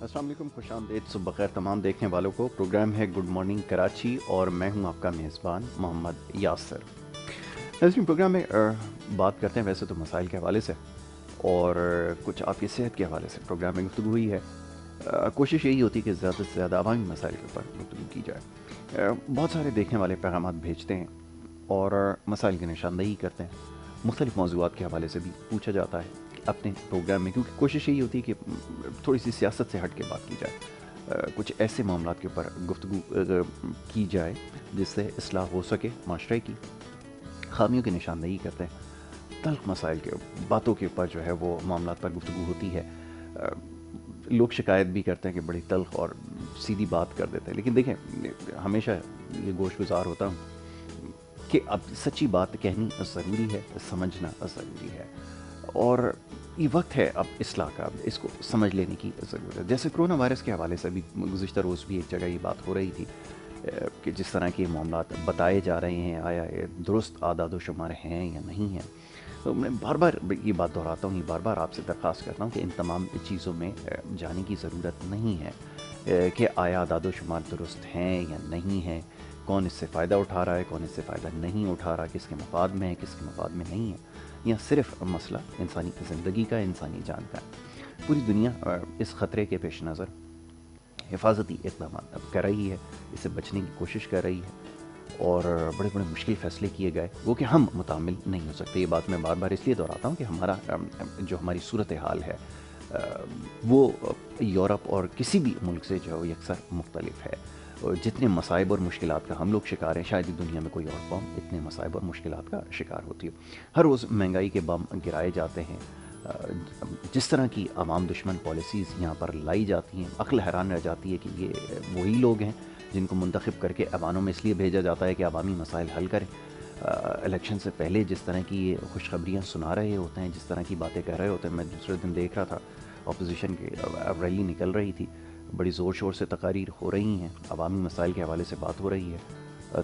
अस्सलाम वालेकुम, खुश आमदीद, सुबह बखैर तमाम देखने वालों को। प्रोग्राम है गुड मॉर्निंग कराची और मैं हूं आपका मेज़बान मोहम्मद यासर। नाज़रीन, प्रोग्राम में बात करते हैं वैसे तो मसाइल के हवाले से और कुछ आपकी सेहत के हवाले से प्रोग्राम में गुफ्तगू हुई है। कोशिश यही होती है कि ज़्यादा से ज़्यादा अवामी मसाइल के ऊपर गुफ्तगू की जाए। बहुत सारे देखने वाले पैगामात भेजते हैं और मसाइल की निशानदही करते हैं। मुख्तलिफ़ मौज़ूआत के हवाले से भी पूछा जाता है अपने प्रोग्राम में, क्योंकि कोशिश यही होती है कि थोड़ी सी सियासत से हट के बात की जाए। कुछ ऐसे मामलात के ऊपर गुफ्तगू की जाए जिससे इस्लाह हो सके माशरे की। खामियों की निशानदही करते हैं, तल्ख मसाइल के बातों के ऊपर जो है वो मामलात पर गुफ्तगू होती है। लोग शिकायत भी करते हैं कि बड़ी तल्ख और सीधी बात कर देते हैं, लेकिन देखें, हमेशा ये गोश गुजार होता हूँ कि अब सच्ची बात कहनी ज़रूरी है, समझना ज़रूरी है और ये वक्त है अब इस्लाह का, अब इसको समझ लेने की ज़रूरत है। जैसे कोरोना वायरस के हवाले से अभी गुज़िश्ता रोज़ भी एक जगह ये बात हो रही थी कि जिस तरह के मामलात बताए जा रहे हैं, आया ये दुरुस्त आदाद व शुमार हैं या नहीं हैं। तो मैं बार बार ये बात दोहराता हूँ, ये बार बार आपसे दरख्वास्त करता हूँ कि इन तमाम चीज़ों में जाने की ज़रूरत नहीं है कि आया आदाद व शुमार दुरुस्त हैं या नहीं हैं, कौन इससे फ़ायदा उठा रहा है, कौन इससे फ़ायदा नहीं उठा रहा, किसके मफाद में है, किसके मफाद में नहीं है। यह सिर्फ मसला इंसानी ज़िंदगी का, इंसानी जान का है। पूरी दुनिया इस ख़तरे के पेश नज़र हिफाजती इक़दाम कर रही है, इससे बचने की कोशिश कर रही है और बड़े बड़े मुश्किल फ़ैसले किए गए वो कि हम मुतामिल नहीं हो सकते। ये बात मैं बार बार इसलिए दोहराता हूँ कि हमारा जो हमारी सूरत हाल है वो यूरोप और किसी भी मुल्क से जो है यकसर मुख्तलिफ है। जितने मसाइब और मुश्किलात का हम लोग शिकार हैं, शायद दुनिया में कोई और कौम इतने मसाइब और मुश्किलात का शिकार होती है। हर रोज़ महंगाई के बम गिराए जाते हैं, जिस तरह की अवाम दुश्मन पॉलिसीज़ यहाँ पर लाई जाती हैं, अक्ल हैरान रह जाती है कि ये वही लोग हैं जिनको मुंतखब करके ऐवानों में इसलिए भेजा जाता है कि अवामी मसाइल हल करें। इलेक्शन से पहले जिस तरह की ये खुशखबरियाँ सुना रहे होते हैं, जिस तरह की बातें कर रहे होते हैं, मैं दूसरे दिन देख रहा था अपोजिशन की रैली निकल रही थी, बड़ी ज़ोर शोर से तकारीर हो रही हैं, अवामी मसाइल के हवाले से बात हो रही है,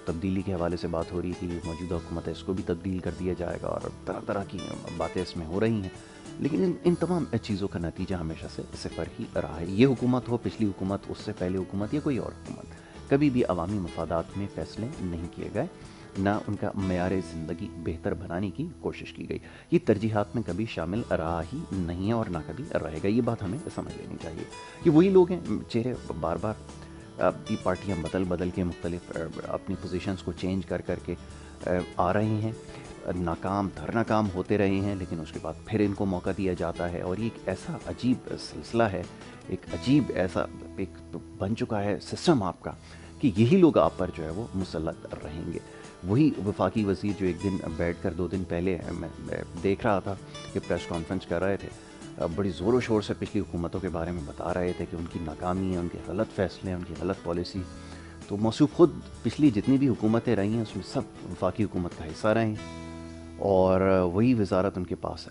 तब्दीली के हवाले से बात हो रही थी, मौजूदा हुकूमत है इसको भी तब्दील कर दिया जाएगा और तरह तरह की बातें इसमें हो रही हैं। लेकिन इन तमाम चीज़ों का नतीजा हमेशा से सिफर ही रहा है। ये हुकूमत हो, पिछली हुकूमत, उससे पहले हुकूमत या कोई और हुकूमत, कभी भी अवामी मफादात में फ़ैसले नहीं किए गए, ना उनका मेयार ज़िंदगी बेहतर बनाने की कोशिश की गई। ये तरजीहात में कभी शामिल रहा ही नहीं है और ना कभी रहेगा। ये बात हमें समझ लेनी चाहिए कि वही लोग हैं, चेहरे बार बार ये पार्टियां बदल बदल के मुख्तलिफ अपनी पोजीशंस को चेंज कर करके आ रहे हैं, नाकाम धर नाकाम होते रहे हैं, लेकिन उसके बाद फिर इनको मौका दिया जाता है और ये एक ऐसा अजीब सिलसिला है, एक अजीब ऐसा एक बन चुका है सिस्टम आपका कि यही लोग आप पर जो है वो मुसल्लत रहेंगे। वही वफाकी वज़ीर जो एक दिन बैठ कर 2 दिन पहले मैं देख रहा था कि प्रेस कॉन्फ्रेंस कर रहे थे, बड़ी ज़ोरों शोर से पिछली हुकूमतों के बारे में बता रहे थे कि उनकी नाकामी है, उनके गलत फ़ैसले हैं, उनकी गलत पॉलिसी। तो मौसूफ़ ख़ुद पिछली जितनी भी हुकूमतें रही हैं उसमें सब वफाकी हुकूमत का हिस्सा रहे हैं और वही वज़ारत उनके पास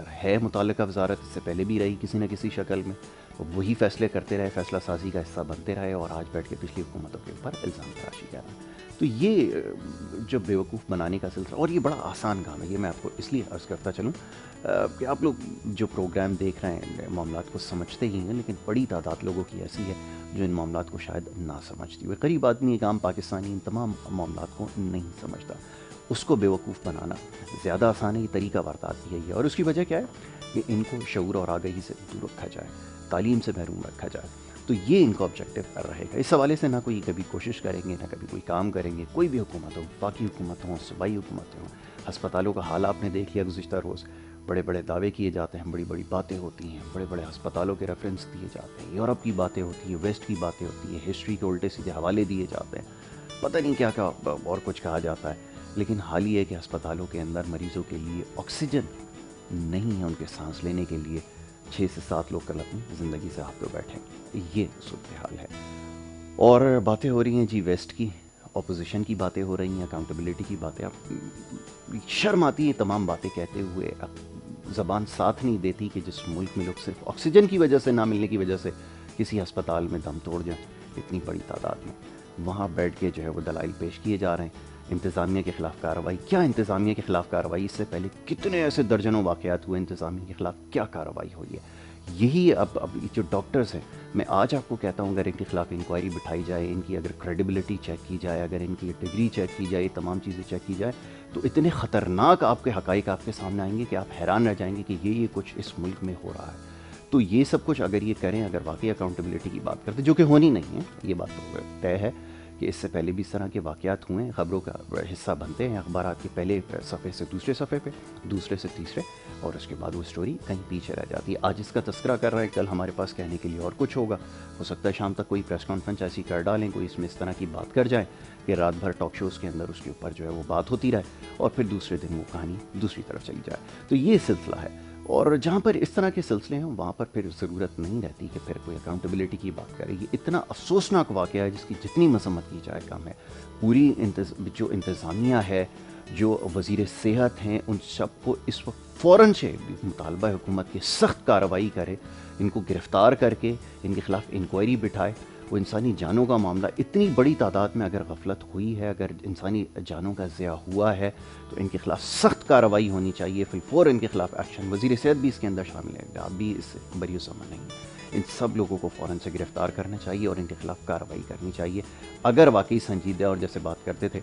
है, मुतल्लिका वज़ारत इससे पहले भी रही किसी न किसी शक्ल में, वही फ़ैसले करते रहे, फ़ैसला साजी का हिस्सा बनते रहे और आज बैठ के पिछली हुकूमतों के ऊपर इल्ज़ाम तराशी कर रहे हैं। तो ये जो बेवकूफ़ बनाने का सिलसिला, और ये बड़ा आसान काम है, ये मैं आपको इसलिए अर्ज़ करता चलूँ कि आप लोग जो प्रोग्राम देख रहे हैं मामलात को समझते ही हैं, लेकिन बड़ी तादाद लोगों की ऐसी है जो इन मामलात को शायद ना समझती हुए। करीब आदमी एक आम पाकिस्तानी इन तमाम मामलात को नहीं समझता। उसको बेवकूफ़ बनाना ज़्यादा आसान है, ये तरीका वारदात भी यही है और उसकी वजह क्या है कि इनको शऊर और आगाही से दूर रखा जाए, तालीम से महरूम रखा जाए। तो ये इनका ऑब्जेक्टिव रहेगा। इस हवाले से ना कोई कभी कोशिश करेंगे, ना कभी कोई काम करेंगे। कोई भी हुकूमत हो, वफाकी हुकूमत हो, सूबाई हुकूमत हो, अस्पतालों का हाल आपने देख लिया गुज़िश्ता रोज़, बड़े बड़े दावे किए जाते हैं, बड़ी बड़ी बातें होती हैं, बड़े बड़े अस्पतालों के रेफरेंस दिए जाते हैं, यूरोप की बातें होती हैं, वेस्ट की बातें होती हैं, हिस्ट्री के उल्टे सीधे हवाले दिए जाते हैं, पता नहीं क्या क्या और कुछ कहा जाता है। लेकिन हाल ही है कि अस्पतालों के अंदर मरीज़ों के लिए ऑक्सीजन नहीं है, उनके सांस लेने के लिए 6 से 7 लोग कल अपनी ज़िंदगी से हाथ धो बैठे। ये सूरत हाल है और बातें हो रही हैं जी वेस्ट की, अपोजिशन की बातें हो रही हैं, अकाउंटेबिलिटी की बातें। अब शर्म आती है तमाम बातें कहते हुए, अब ज़बान साथ नहीं देती कि जिस मुल्क में लोग सिर्फ ऑक्सीजन की वजह से, ना मिलने की वजह से किसी अस्पताल में दम तोड़ जाएं इतनी बड़ी तादाद में, वहाँ बैठ के जो है वो दलाइल पेश किए जा रहे हैं इंतज़ामिया के ख़िलाफ़ कार्रवाई। क्या इंतज़ामिया के ख़िलाफ़ कार्रवाई? इससे पहले कितने ऐसे दर्जनों वाक़यात हुए इंतज़ामिया के ख़िलाफ़ क्या कार्रवाई हुई है? یہی اب جو ڈاکٹرز ہیں، میں آج آپ کو کہتا ہوں اگر ان کے خلاف انکوائری بٹھائی جائے، ان کی اگر کریڈیبلٹی چیک کی جائے، اگر ان کی ڈگری چیک کی جائے، تمام چیزیں چیک کی جائے، تو اتنے خطرناک آپ کے حقائق آپ کے سامنے آئیں گے کہ آپ حیران رہ جائیں گے کہ یہ کچھ اس ملک میں ہو رہا ہے۔ تو یہ سب کچھ اگر یہ کریں، اگر واقعی اکاؤنٹیبلٹی کی بات کرتے، جو کہ ہونی نہیں ہے، یہ بات تو طے ہے کہ اس سے پہلے بھی اس طرح کے واقعات ہوئے ہیں، خبروں کا حصہ بنتے ہیں اخبارات کے پہلے صفحے سے دوسرے صفحے پہ، دوسرے سے تیسرے، اور اس کے بعد وہ سٹوری کہیں پیچھے رہ جاتی ہے۔ آج اس کا تذکرہ کر رہے ہیں، کل ہمارے پاس کہنے کے لیے اور کچھ ہوگا، ہو سکتا ہے شام تک کوئی پریس کانفرنس ایسی کر ڈالیں، کوئی اس میں اس طرح کی بات کر جائیں کہ رات بھر ٹاک شوز کے اندر اس کے اوپر جو ہے وہ بات ہوتی رہے، اور پھر دوسرے دن وہ کہانی دوسری طرف چلی جائے۔ تو یہ سلسلہ ہے، اور جہاں پر اس طرح کے سلسلے ہیں وہاں پر پھر ضرورت نہیں رہتی کہ پھر کوئی اکاؤنٹیبلٹی کی بات کرے۔ یہ اتنا افسوسناک واقعہ ہے جس کی جتنی مذمت کی جائے کم ہے۔ پوری جو انتظامیہ ہے، جو وزیر صحت ہیں، ان سب کو اس وقت فوراً سے مطالبہ حکومت کی سخت کارروائی کرے، ان کو گرفتار کر کے ان کے خلاف انکوائری بٹھائے۔ وہ انسانی جانوں کا معاملہ، اتنی بڑی تعداد میں اگر غفلت ہوئی ہے، اگر انسانی جانوں کا ضیاع ہوا ہے، تو ان کے خلاف سخت کارروائی ہونی چاہیے، فی الفور ان کے خلاف ایکشن۔ وزیر صحت بھی اس کے اندر شامل ہے، آپ بھی اس سے بری الزامہ نہیں ہیں۔ ان سب لوگوں کو فوراً سے گرفتار کرنا چاہیے اور ان کے خلاف کارروائی کرنی چاہیے، اگر واقعی سنجیدہ، اور جیسے بات کرتے تھے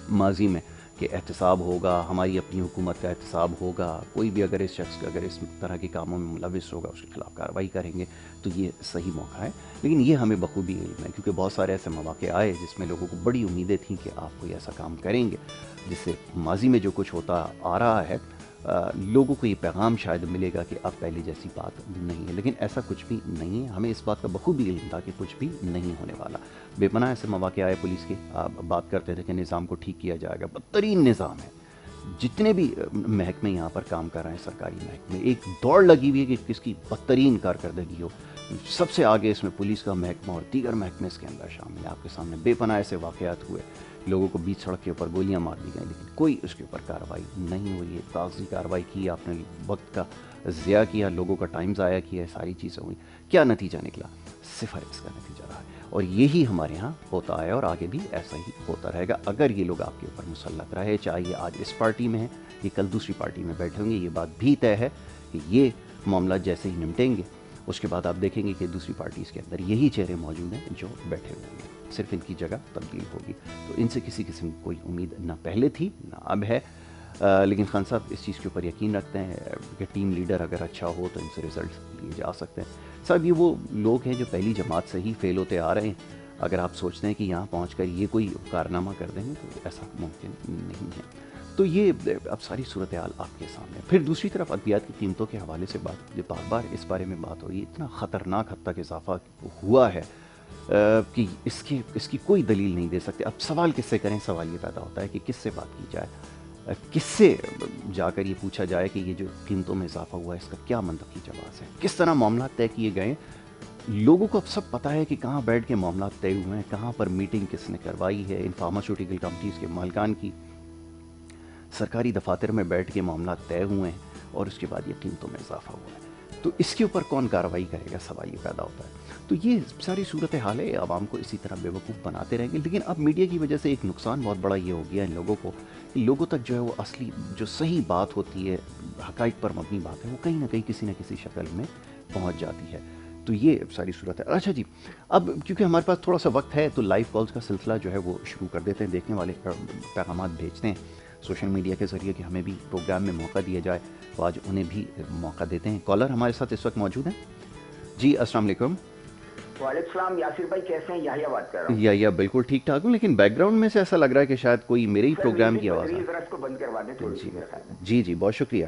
ماضی میں کہ احتساب ہوگا، ہماری اپنی حکومت کا احتساب ہوگا، کوئی بھی اگر اس شخص کا اگر اس طرح کے کاموں میں ملوث ہوگا اس کے خلاف کارروائی کریں گے، تو یہ صحیح موقع ہے۔ لیکن یہ ہمیں بخوبی علم ہے، کیونکہ بہت سارے ایسے مواقع آئے جس میں لوگوں کو بڑی امیدیں تھیں کہ آپ کوئی ایسا کام کریں گے جس سے ماضی میں جو کچھ ہوتا آ رہا ہے، لوگوں کو یہ پیغام شاید ملے گا کہ اب پہلے جیسی بات نہیں ہے، لیکن ایسا کچھ بھی نہیں ہے۔ ہمیں اس بات کا بخوبی علم تھا کہ کچھ بھی نہیں ہونے والا۔ بے پناہ ایسے مواقع آئے پولیس کے، بات کرتے تھے کہ نظام کو ٹھیک کیا جائے گا، بدترین نظام ہے۔ جتنے بھی محکمے یہاں پر کام کر رہے ہیں، سرکاری محکمے، ایک دوڑ لگی ہوئی ہے کہ کس کی بدترین کارکردگی ہو۔ سب سے آگے اس میں پولیس کا محکمہ اور دیگر محکمے اس کے اندر شامل ہیں۔ آپ کے سامنے بے پناہ ایسے واقعات ہوئے، لوگوں کو بیچ سڑک کے اوپر گولیاں مار دی گئیں، لیکن کوئی اس کے اوپر کارروائی نہیں ہوئی ہے۔ کاغذی کارروائی کی، آپ نے وقت کا ضیاع کیا، لوگوں کا ٹائم ضائع کیا، ساری چیزیں ہوئی، کیا نتیجہ نکلا؟ صفر اس کا نتیجہ رہا ہے، اور یہی ہمارے ہاں ہوتا ہے اور آگے بھی ایسا ہی ہوتا رہے گا اگر یہ لوگ آپ کے اوپر مسلط رہے، چاہے یہ آج اس پارٹی میں ہیں، یہ کل دوسری پارٹی میں بیٹھے ہوں گے۔ یہ بات بھی طے ہے کہ یہ معاملہ جیسے ہی نمٹیں گے، اس کے بعد آپ دیکھیں گے کہ دوسری پارٹیز کے اندر یہی چہرے موجود ہیں جو بیٹھے ہوئے ہیں، صرف ان کی جگہ تبدیل ہوگی۔ تو ان سے کسی قسم کی کوئی امید نہ پہلے تھی نہ اب ہے، لیکن خان صاحب اس چیز کے اوپر یقین رکھتے ہیں کہ ٹیم لیڈر اگر اچھا ہو تو ان سے رزلٹس لیے جا سکتے ہیں۔ صاحب یہ وہ لوگ ہیں جو پہلی جماعت سے ہی فیل ہوتے آ رہے ہیں، اگر آپ سوچتے ہیں کہ یہاں پہنچ کر یہ کوئی کارنامہ کر دیں گے تو ایسا ممکن نہیں ہے۔ تو یہ اب ساری صورتحال آپ کے سامنے ہے۔ پھر دوسری طرف ادویات کی قیمتوں کے حوالے سے بات، جو بار بار اس بارے میں بات ہو رہی ہے، اتنا خطرناک حد تک اضافہ ہوا ہے کہ اس کی کوئی دلیل نہیں دے سکتے۔ اب سوال کس سے کریں؟ سوال یہ پیدا ہوتا ہے کہ کس سے بات کی جائے، کس سے جا کر یہ پوچھا جائے کہ یہ جو قیمتوں میں اضافہ ہوا ہے اس کا کیا منطقی جواز ہے، کس طرح معاملات طے کیے گئے۔ لوگوں کو اب سب پتہ ہے کہ کہاں بیٹھ کے معاملات طے ہوئے ہیں، کہاں پر میٹنگ کس نے کروائی ہے، ان فارماسیوٹیکل کمپنیز کے مالکان کی سرکاری دفاتر میں بیٹھ کے معاملات طے ہوئے ہیں، اور اس کے بعد یہ قیمتوں میں اضافہ ہوا ہے۔ تو اس کے اوپر کون کارروائی کرے گا، سوال یہ پیدا ہوتا ہے۔ تو یہ ساری صورتحال ہے، عوام کو اسی طرح بے وقوف بناتے رہیں گے۔ لیکن اب میڈیا کی وجہ سے ایک نقصان بہت بڑا یہ ہو گیا ان لوگوں کو کہ لوگوں تک جو ہے وہ اصلی جو صحیح بات ہوتی ہے، حقائق پر مبنی بات ہے، وہ کہیں نہ کہیں کسی نہ کسی شکل میں پہنچ جاتی ہے۔ تو یہ ساری صورت ہے۔ اچھا جی، اب کیونکہ ہمارے پاس تھوڑا سا وقت ہے تو لائیو کالز کا سلسلہ جو ہے وہ شروع کر دیتے ہیں۔ دیکھنے والے پیغامات بھیجتے ہیں سوشل میڈیا کے ذریعے کہ ہمیں بھی پروگرام میں موقع دیا جائے، تو آج انہیں بھی موقع دیتے ہیں۔ کالر ہمارے ساتھ اس وقت موجود ہیں۔ جی السلام علیکم۔ وعلیکم السلام، یاسر بھائی کیسے ہیں؟ یحییٰ بات کر رہا ہوں۔ یا بالکل ٹھیک ٹھاک ہوں، لیکن بیک گراؤنڈ میں سے ایسا لگ رہا ہے کہ شاید کوئی میرے ہی پروگرام کی آواز ذرا اس کو بند کروا دیں تھوڑی سی میرے خیال میں۔ جی جی بہت شکریہ۔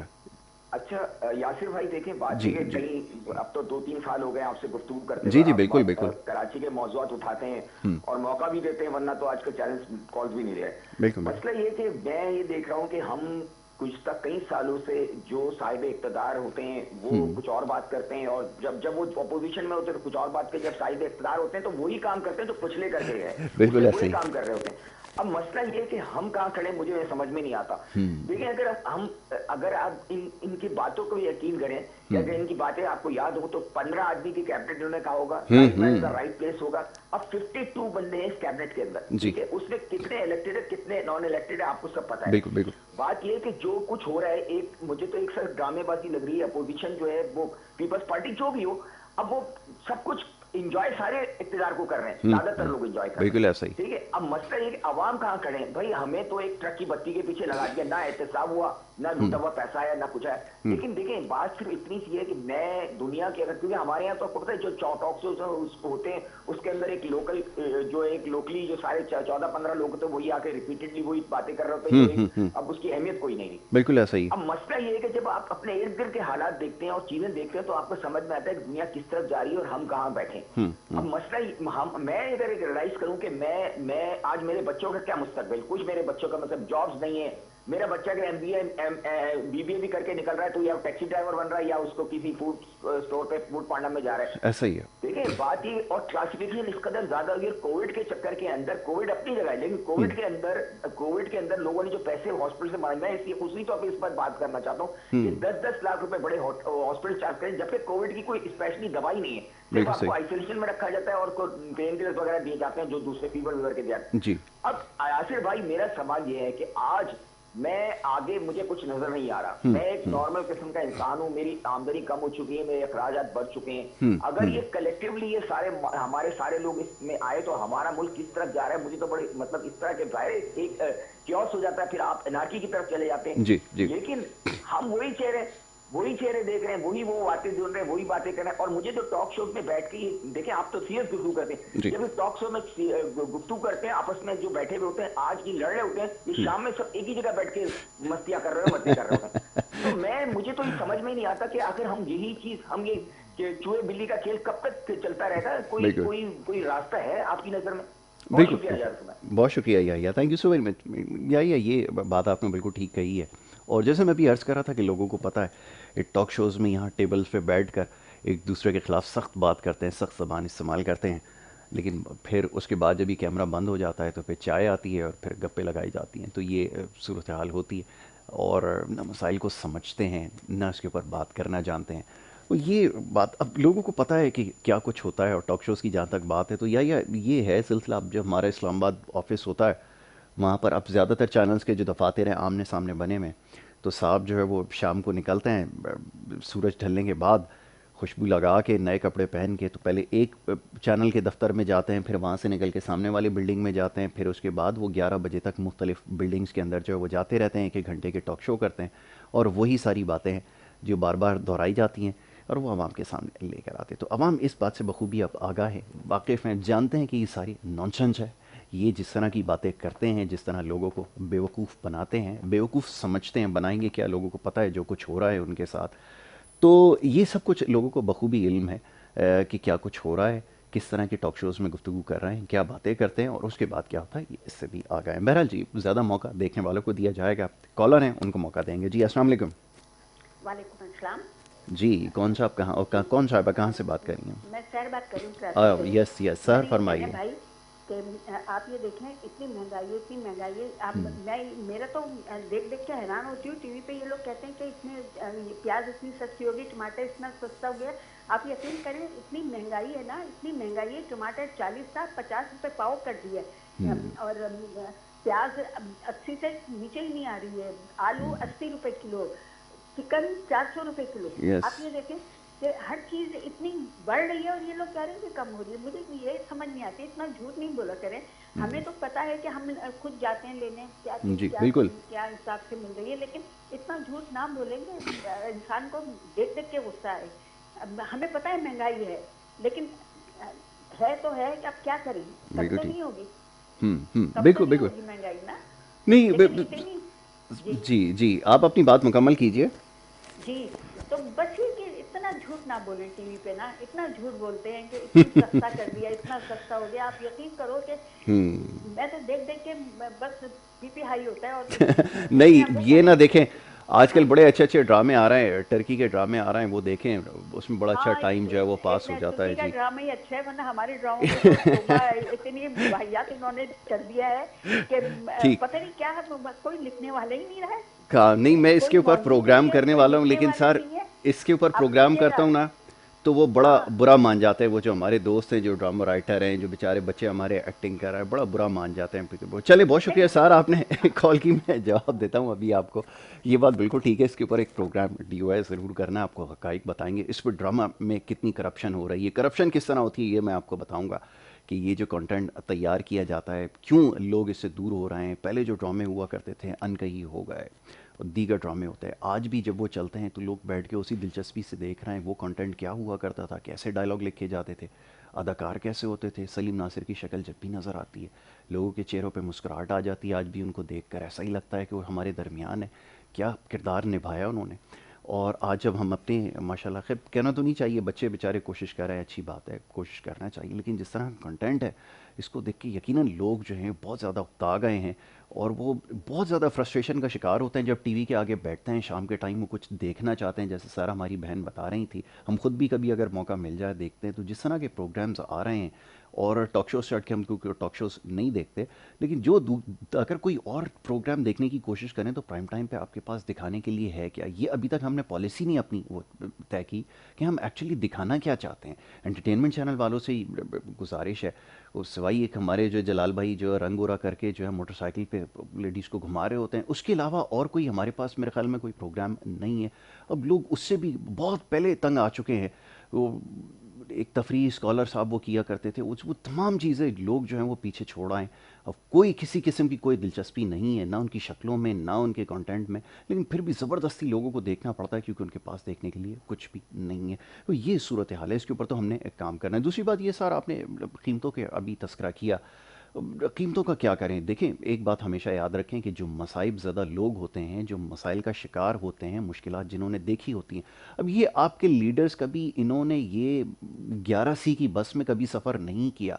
اچھا یاسر بھائی دیکھیں، بات یہ ہے کہیں اب تو 2-3 سال ہو گئے آپ سے گفتگو کرتے جی ہوئے، بالکل آپ بالکل کراچی کے موضوعات اٹھاتے ہیں اور موقع بھی دیتے ہیں، ورنہ تو آج کل چیلنج کالز بھی نہیں رہے۔ بالکل مسئلہ یہ کہ میں یہ دیکھ رہا ہوں کہ ہم گزشتہ کئی سالوں سے جو صاحب اقتدار ہوتے ہیں وہ کچھ اور بات کرتے ہیں، اور جب وہ اپوزیشن میں ہوتے ہیں تو کچھ اور بات کرتے ہیں، جب صاحب اقتدار ہوتے ہیں تو وہی کام کرتے ہیں جو پچھلے کر کے گئے، بالکل برے ایسے ہی کام کر رہے ہوتے ہیں۔ اب مسئلہ یہ ہے کہ ہم کہاں کھڑے ہیں مجھے سمجھ میں نہیں آتا. دیکھیں اگر آپ ان کی باتوں کو یقین کریں کہ اگر ان کی باتیں آپ کو یاد ہو تو 15 آدمی کی کیبنٹ انہوں نے کہا ہوگا, right man the right place ہوگا. اب 52 بندے ہیں اس کیبنٹ کے اندر, ٹھیک ہے, اس میں کتنے الیکٹڈ ہے کتنے نان الیکٹڈ ہے آپ کو سب پتا ہے. بالکل بالکل. بات یہ ہے کہ جو کچھ ہو رہا ہے مجھے تو ایک سر ڈرامے بازی لگ رہی ہے. اپوزیشن جو ہے وہ پیپلز پارٹی جو بھی ہو, اب وہ سب کچھ انجوائے سارے اقتدار کو کر رہے ہیں, زیادہ تر لوگ انجوائے کر رہے ہیں, بالکل ایسا ہی. ٹھیک ہے. اب مسئلہ یہ کہ عوام کہاں کھڑے ہیں بھائی, ہمیں تو ایک ٹرک کی بتی کے پیچھے لگا دیا, نہ احتساب ہوا, نہ لوٹا ہوا پیسہ آیا, نہ کچھ ہے. لیکن دیکھیں بات صرف اتنی سی ہے کہ میں دنیا کے اگر, کیونکہ ہمارے یہاں تو پتہ ہے جو ٹاک شوز ہوتے ہیں اس کے اندر ایک لوکلی جو سارے 14-15 لوگ ہوتے ہیں وہی آ کے ریپیٹڈلی وہی باتیں کر رہے ہوتے ہیں, اب اس کی اہمیت کوئی نہیں. بالکل ایسا ہی. اب مسئلہ یہ ہے کہ جب آپ اپنے ارد گرد کے حالات دیکھتے ہیں اور چیزیں دیکھتے ہیں تو آپ کو سمجھ میں آتا ہے کہ دنیا کس طرف جا رہی ہے اور ہم کہاں بیٹھے. اب مسئلہ میں اگر ریئلائز کروں کہ میں آج میرے بچوں کا کیا مستقبل, کچھ میرے بچوں کا مطلب جابز نہیں ہے. میرا بچہ اگر BBA بھی کر کے نکل رہا ہے تو یا ٹیکسی ڈرائیور بن رہا ہے یا اس کو کسی فوڈ اسٹور پہ فوڈ پانڈا میں جا رہا ہے. ایسا ہی ہے. دیکھیں بات یہ, اور کلاسیفیکیشن اس قدر زیادہ ہوئی ہے کووڈ کے چکر کے اندر. کووڈ اپنی جگہ ہے لیکن کووڈ کے اندر لوگوں نے جو پیسے ہاسپٹل سے مانگے, میں اسی طور پہ اس پر بات کرنا چاہتا ہوں کہ 10-10 لاکھ روپے بڑے ہاسپٹل چارج کریں جبکہ کووڈ کی کوئی اسپیشلی دوائی نہیں ہے. صرف آپ کو آئسولیشن میں رکھا جاتا ہے اور پین کلر وغیرہ دیے جاتے ہیں جو دوسرے فیور کے دیتے ہیں. اب یاسر بھائی میرا سوال یہ ہے کہ آج میں آگے مجھے کچھ نظر نہیں آ رہا, میں ایک نارمل قسم کا انسان ہوں, میری آمدنی کم ہو چکی ہے, میرے اخراجات بڑھ چکے ہیں. اگر یہ کلیکٹیولی یہ ہمارے سارے لوگ اس میں آئے تو ہمارا ملک کس طرف جا رہا ہے مجھے تو بڑی مطلب اس طرح کے ظاہر ایک کیوس ہو جاتا ہے, پھر آپ انارکی کی طرف چلے جاتے ہیں. لیکن ہم وہی چہرے دیکھ رہے ہیں, وہی وہ باتیں جڑ رہے ہیں, وہی باتیں کر رہے ہیں. اور مجھے تو ٹاک شوز میں بیٹھ کے دیکھیں آپ تو سیریس گفتگو کرتے ہیں, جب اس ٹاک شو میں گفتگو کرتے ہیں آپس میں جو بیٹھے ہوئے ہوتے ہیں آج کی لڑ رہے ہوتے ہیں, یہ شام میں سب ایک ہی جگہ بیٹھ کے مستیاں کر رہے ہیں, مزے کر رہے ہوتے ہیں. تو مجھے تو یہ سمجھ میں نہیں آتا کہ آخر ہم یہی چیز, ہم یہ کہ چوہے بلی کا کھیل کب تک چلتا رہتا ہے, کوئی راستہ ہے آپ کی نظر میں؟ بہت شکریہ یا thank you so very much. یہ بات آپ نے بالکل ٹھیک کہی ہے. اور جیسے میں بھی عرض کر رہا تھا کہ لوگوں کو پتہ ہے ٹاک شوز میں یہاں ٹیبلز پہ بیٹھ کر ایک دوسرے کے خلاف سخت بات کرتے ہیں, سخت زبان استعمال کرتے ہیں, لیکن پھر اس کے بعد جب یہ کیمرہ بند ہو جاتا ہے تو پھر چائے آتی ہے اور پھر گپے لگائی جاتی ہیں. تو یہ صورتحال ہوتی ہے اور نہ مسائل کو سمجھتے ہیں نہ اس کے اوپر بات کرنا جانتے ہیں. یہ بات اب لوگوں کو پتہ ہے کہ کیا کچھ ہوتا ہے. اور ٹاک شوز کی جہاں تک بات ہے تو یہ ہے سلسلہ. اب جب ہمارا اسلام آباد آفس ہوتا ہے وہاں پر اب زیادہ تر چینلز کے جو دفاتر ہیں آمنے سامنے بنے ہوئے, تو صاحب جو ہے وہ شام کو نکلتے ہیں سورج ڈھلنے کے بعد خوشبو لگا کے نئے کپڑے پہن کے, تو پہلے ایک چینل کے دفتر میں جاتے ہیں, پھر وہاں سے نکل کے سامنے والی بلڈنگ میں جاتے ہیں, پھر اس کے بعد وہ 11 بجے تک مختلف بلڈنگز کے اندر جو ہے وہ جاتے رہتے ہیں, 1-1 گھنٹے کے ٹاک شو کرتے ہیں اور وہی ساری باتیں ہیں جو بار بار دہرائی جاتی ہیں اور وہ عوام کے سامنے لے کر آتے. تو عوام اس بات سے بخوبی اب آگاہ ہے, واقف ہیں, جانتے ہیں کہ یہ ساری نانسنس ہے. یہ جس طرح کی باتیں کرتے ہیں, جس طرح لوگوں کو بیوقوف بناتے ہیں, بیوقوف سمجھتے ہیں, بنائیں گے کیا, لوگوں کو پتہ ہے جو کچھ ہو رہا ہے ان کے ساتھ. تو یہ سب کچھ لوگوں کو بخوبی علم ہے کہ کیا کچھ ہو رہا ہے, کس طرح کے ٹاک شوز میں گفتگو کر رہے ہیں, کیا باتیں کرتے ہیں اور اس کے بعد کیا ہوتا ہے, یہ اس سے بھی آگاہ ہے. بہرحال جی زیادہ موقع دیکھنے والوں کو دیا جائے گا. کالر ہیں ان کو موقع دیں گے. جی السلام علیکم. وعلیکم السلام. جی کون صاحب کون صاحبہ کہاں سے بات کر رہی ہیں؟ میں سیر بات کر رہی ہوں. یس سر فرمائیے. بھائی کہ آپ یہ دیکھیں اتنی مہنگائی ہے. آپ میرا تو دیکھ کے حیران ہوتی ہوں. ٹی وی پہ یہ لوگ کہتے ہیں کہ اتنے پیاز اتنی سستی ہوگی, ٹماٹر اتنا سستا ہو گیا. آپ یقین کریں اتنی مہنگائی ہے نا, اتنی مہنگائی ہے, ٹماٹر 40 تھا 50 روپے پاؤ کر دی ہے, اور پیاز 80 سے نیچے ہی نہیں آ رہی ہے, آلو 80 روپے کلو, چکن 400 روپے کلو. آپ یہ دیکھیں کہ ہر چیز اتنی بڑھ رہی ہے اور یہ لوگ کہہ رہے ہیں کہ کم ہو رہی ہے. مجھے یہ سمجھ نہیں آتی, اتنا جھوٹ نہیں بولا کریں. ہمیں تو پتہ ہے کہ ہم خود جاتے ہیں لینے کیا چیز کیا حساب سے مل رہی ہے, لیکن اتنا جھوٹ نہ بولیں گے. انسان کو دیکھ کے غصہ آئے. ہمیں پتہ ہے مہنگائی ہے, لیکن ہے تو ہے کہ اب کیا کریں, کم تو نہیں ہوگی, بالکل بالکل مہنگائی نا نہیں. جی آپ اپنی بات مکمل کیجئے. جی تو بس یہ کہ اتنا جھوٹ نہ بولیں ٹی وی پہ نا, اتنا جھوٹ بولتے ہیں کہ اتنی سستا کر دیا, اتنا سستا ہو گیا. آپ یقین کرو کہ میں تو دیکھ کے بس بی پی ہائی ہوتا ہے. اور نہیں یہ نہ دیکھیں, آج کل بڑے اچھے اچھے ڈرامے آ رہے ہیں، ٹرکی کے ڈرامے آ رہے ہیں، وہ دیکھیں، اس میں بڑا اچھا ہاں ٹائم جو ہے وہ پاس ہو جاتا ترکی ہے کا جی۔ ڈرامہ ہی اچھا ہے، ورنہ ہمارے ڈراموں میں تو توبہ اتنی واحیات انہوں نے کر دیا ہے کہ ٹھیک، پتہ نہیں کیا کوئی لکھنے والا ہی نہیں رہا کہا نہیں، ہے، میں اس کے کوئی اوپر موضوع پروگرام نہیں ہے، کرنے کوئی والا ہوں، لکھنے لیکن والا سر نہیں ہے. اس کے اوپر آپ پروگرام سنیے گا. کرتا ہوں نا تو وہ بڑا ہاں برا مان جاتے ہیں، وہ جو ہمارے دوست ہیں جو ڈرامہ رائٹر ہیں، جو بیچارے بچے ہمارے ایکٹنگ کر رہے ہیں، بڑا برا مان جاتے ہیں۔ چلے، بہت شکریہ نہیں سر، آپ نے کال کی، میں جواب دیتا ہوں ابھی آپ کو۔ یہ بات بالکل ٹھیک ہے، اس کے اوپر ایک پروگرام ڈی او ایس ضرور کرنا ہے، آپ کو حقائق بتائیں گے اس پہ ڈرامہ میں کتنی کرپشن ہو رہی ہے، کرپشن کس طرح ہوتی ہے، یہ میں آپ کو بتاؤں گا کہ یہ جو کنٹینٹ تیار کیا جاتا ہے کیوں لوگ اس سے دور ہو رہے ہیں۔ پہلے جو ڈرامے ہوا کرتے تھے ان کہی ہو گئے، اور دیگر ڈرامے ہوتے ہیں، آج بھی جب وہ چلتے ہیں تو لوگ بیٹھ کے اسی دلچسپی سے دیکھ رہے ہیں وہ کنٹینٹ کیا ہوا کرتا تھا، کیسے ڈائلاگ لکھے جاتے تھے، اداکار کیسے ہوتے تھے۔ سلیم ناصر کی شکل جب بھی نظر آتی ہے لوگوں کے چہروں پہ مسکراہٹ آ جاتی ہے، آج بھی ان کو دیکھ کر ایسا ہی لگتا ہے کہ وہ ہمارے درمیان ہے، کیا کردار نبھایا انہوں نے۔ اور آج جب ہم اپنے ماشاء اللہ، خیر کہنا تو نہیں چاہیے، بچے بیچارے کوشش کر رہے ہیں، اچھی بات ہے، کوشش کرنا چاہیے، لیکن جس طرح کنٹینٹ ہے اس کو دیکھ کے یقیناً لوگ جو ہیں بہت زیادہ اکتا گئے ہیں، اور وہ بہت زیادہ فرسٹریشن کا شکار ہوتے ہیں جب ٹی وی کے آگے بیٹھتے ہیں شام کے ٹائم، وہ کچھ دیکھنا چاہتے ہیں، جیسے سارا ہماری بہن بتا رہی تھی، ہم خود بھی کبھی اگر موقع مل جائے دیکھتے ہیں، تو جس طرح کے پروگرامز آ رہے ہیں، اور ٹاک شوز سے ہٹ کے ہم کیونکہ ٹاک شوز نہیں دیکھتے، لیکن جو اگر کوئی اور پروگرام دیکھنے کی کوشش کریں تو پرائم ٹائم پہ آپ کے پاس دکھانے کے لیے ہے کیا؟ یہ ابھی تک ہم نے پالیسی نہیں اپنی وہ طے کی کہ ہم ایکچولی دکھانا کیا چاہتے ہیں۔ انٹرٹینمنٹ چینل والوں سے ہی گزارش ہے، سوائے ایک ہمارے جو جلال بھائی جو رنگ گورا کر کے جو ہے موٹر سائیکل پہ لیڈیز کو گھما رہے ہوتے ہیں، اس کے علاوہ اور کوئی ہمارے پاس میرے خیال میں کوئی پروگرام نہیں ہے۔ اب لوگ اس سے بھی بہت پہلے تنگ آ چکے ہیں۔ وہ ایک تفریح اسکالر صاحب وہ کیا کرتے تھے، وہ تمام چیزیں لوگ جو ہیں وہ پیچھے چھوڑ آئیں۔ اب کوئی کسی قسم کی کوئی دلچسپی نہیں ہے، نہ ان کی شکلوں میں، نہ ان کے کنٹینٹ میں، لیکن پھر بھی زبردستی لوگوں کو دیکھنا پڑتا ہے کیونکہ ان کے پاس دیکھنے کے لیے کچھ بھی نہیں ہے۔ تو یہ صورتحال ہے، اس کے اوپر تو ہم نے ایک کام کرنا ہے۔ دوسری بات یہ سر، آپ نے قیمتوں کے ابھی تذکرہ کیا، قیمتوں کا کیا کریں؟ دیکھیں، ایک بات ہمیشہ یاد رکھیں کہ جو مصائب زدہ لوگ ہوتے ہیں، جو مسائل کا شکار ہوتے ہیں، مشکلات جنہوں نے دیکھی ہوتی ہیں، اب یہ آپ کے لیڈرز کبھی انہوں نے یہ 11 سی کی بس میں کبھی سفر نہیں کیا،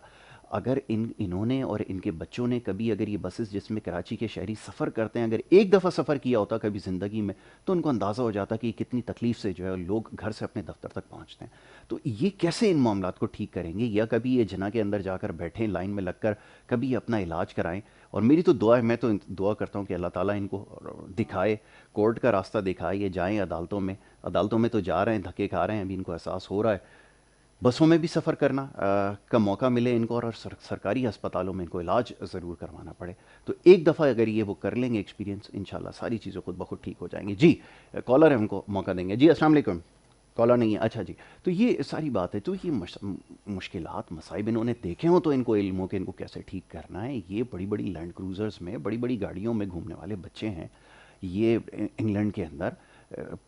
اگر انہوں نے اور ان کے بچوں نے کبھی اگر یہ بسز جس میں کراچی کے شہری سفر کرتے ہیں اگر ایک دفعہ سفر کیا ہوتا کبھی زندگی میں، تو ان کو اندازہ ہو جاتا کہ یہ کتنی تکلیف سے جو ہے لوگ گھر سے اپنے دفتر تک پہنچتے ہیں۔ تو یہ کیسے ان معاملات کو ٹھیک کریں گے؟ یا کبھی یہ جنا کے اندر جا کر بیٹھیں لائن میں لگ کر، کبھی اپنا علاج کرائیں۔ اور میری تو دعا ہے، میں تو دعا کرتا ہوں کہ اللہ تعالیٰ ان کو دکھائے، کورٹ کا راستہ دکھائے، یہ جائیں عدالتوں میں تو جا رہے ہیں، دھکے کھا رہے ہیں، ابھی ان کو احساس ہو رہا ہے، بسوں میں بھی سفر کرنا کا موقع ملے ان کو، اور سرکاری ہسپتالوں میں ان کو علاج ضرور کروانا پڑے، تو ایک دفعہ اگر یہ وہ کر لیں گے ایکسپیرینس، انشاءاللہ ساری چیزیں خود بخود ٹھیک ہو جائیں گی۔ جی، کالر ہے، ان کو موقع دیں گے۔ جی السلام علیکم۔ کالر نہیں ہے، اچھا جی۔ تو یہ ساری بات ہے، تو یہ مشکلات مصائب انہوں نے دیکھے ہوں تو ان کو علم ہو کہ ان کو کیسے ٹھیک کرنا ہے۔ یہ بڑی بڑی لینڈ کروزرز میں، بڑی بڑی گاڑیوں میں گھومنے والے بچے ہیں، یہ انگلینڈ کے اندر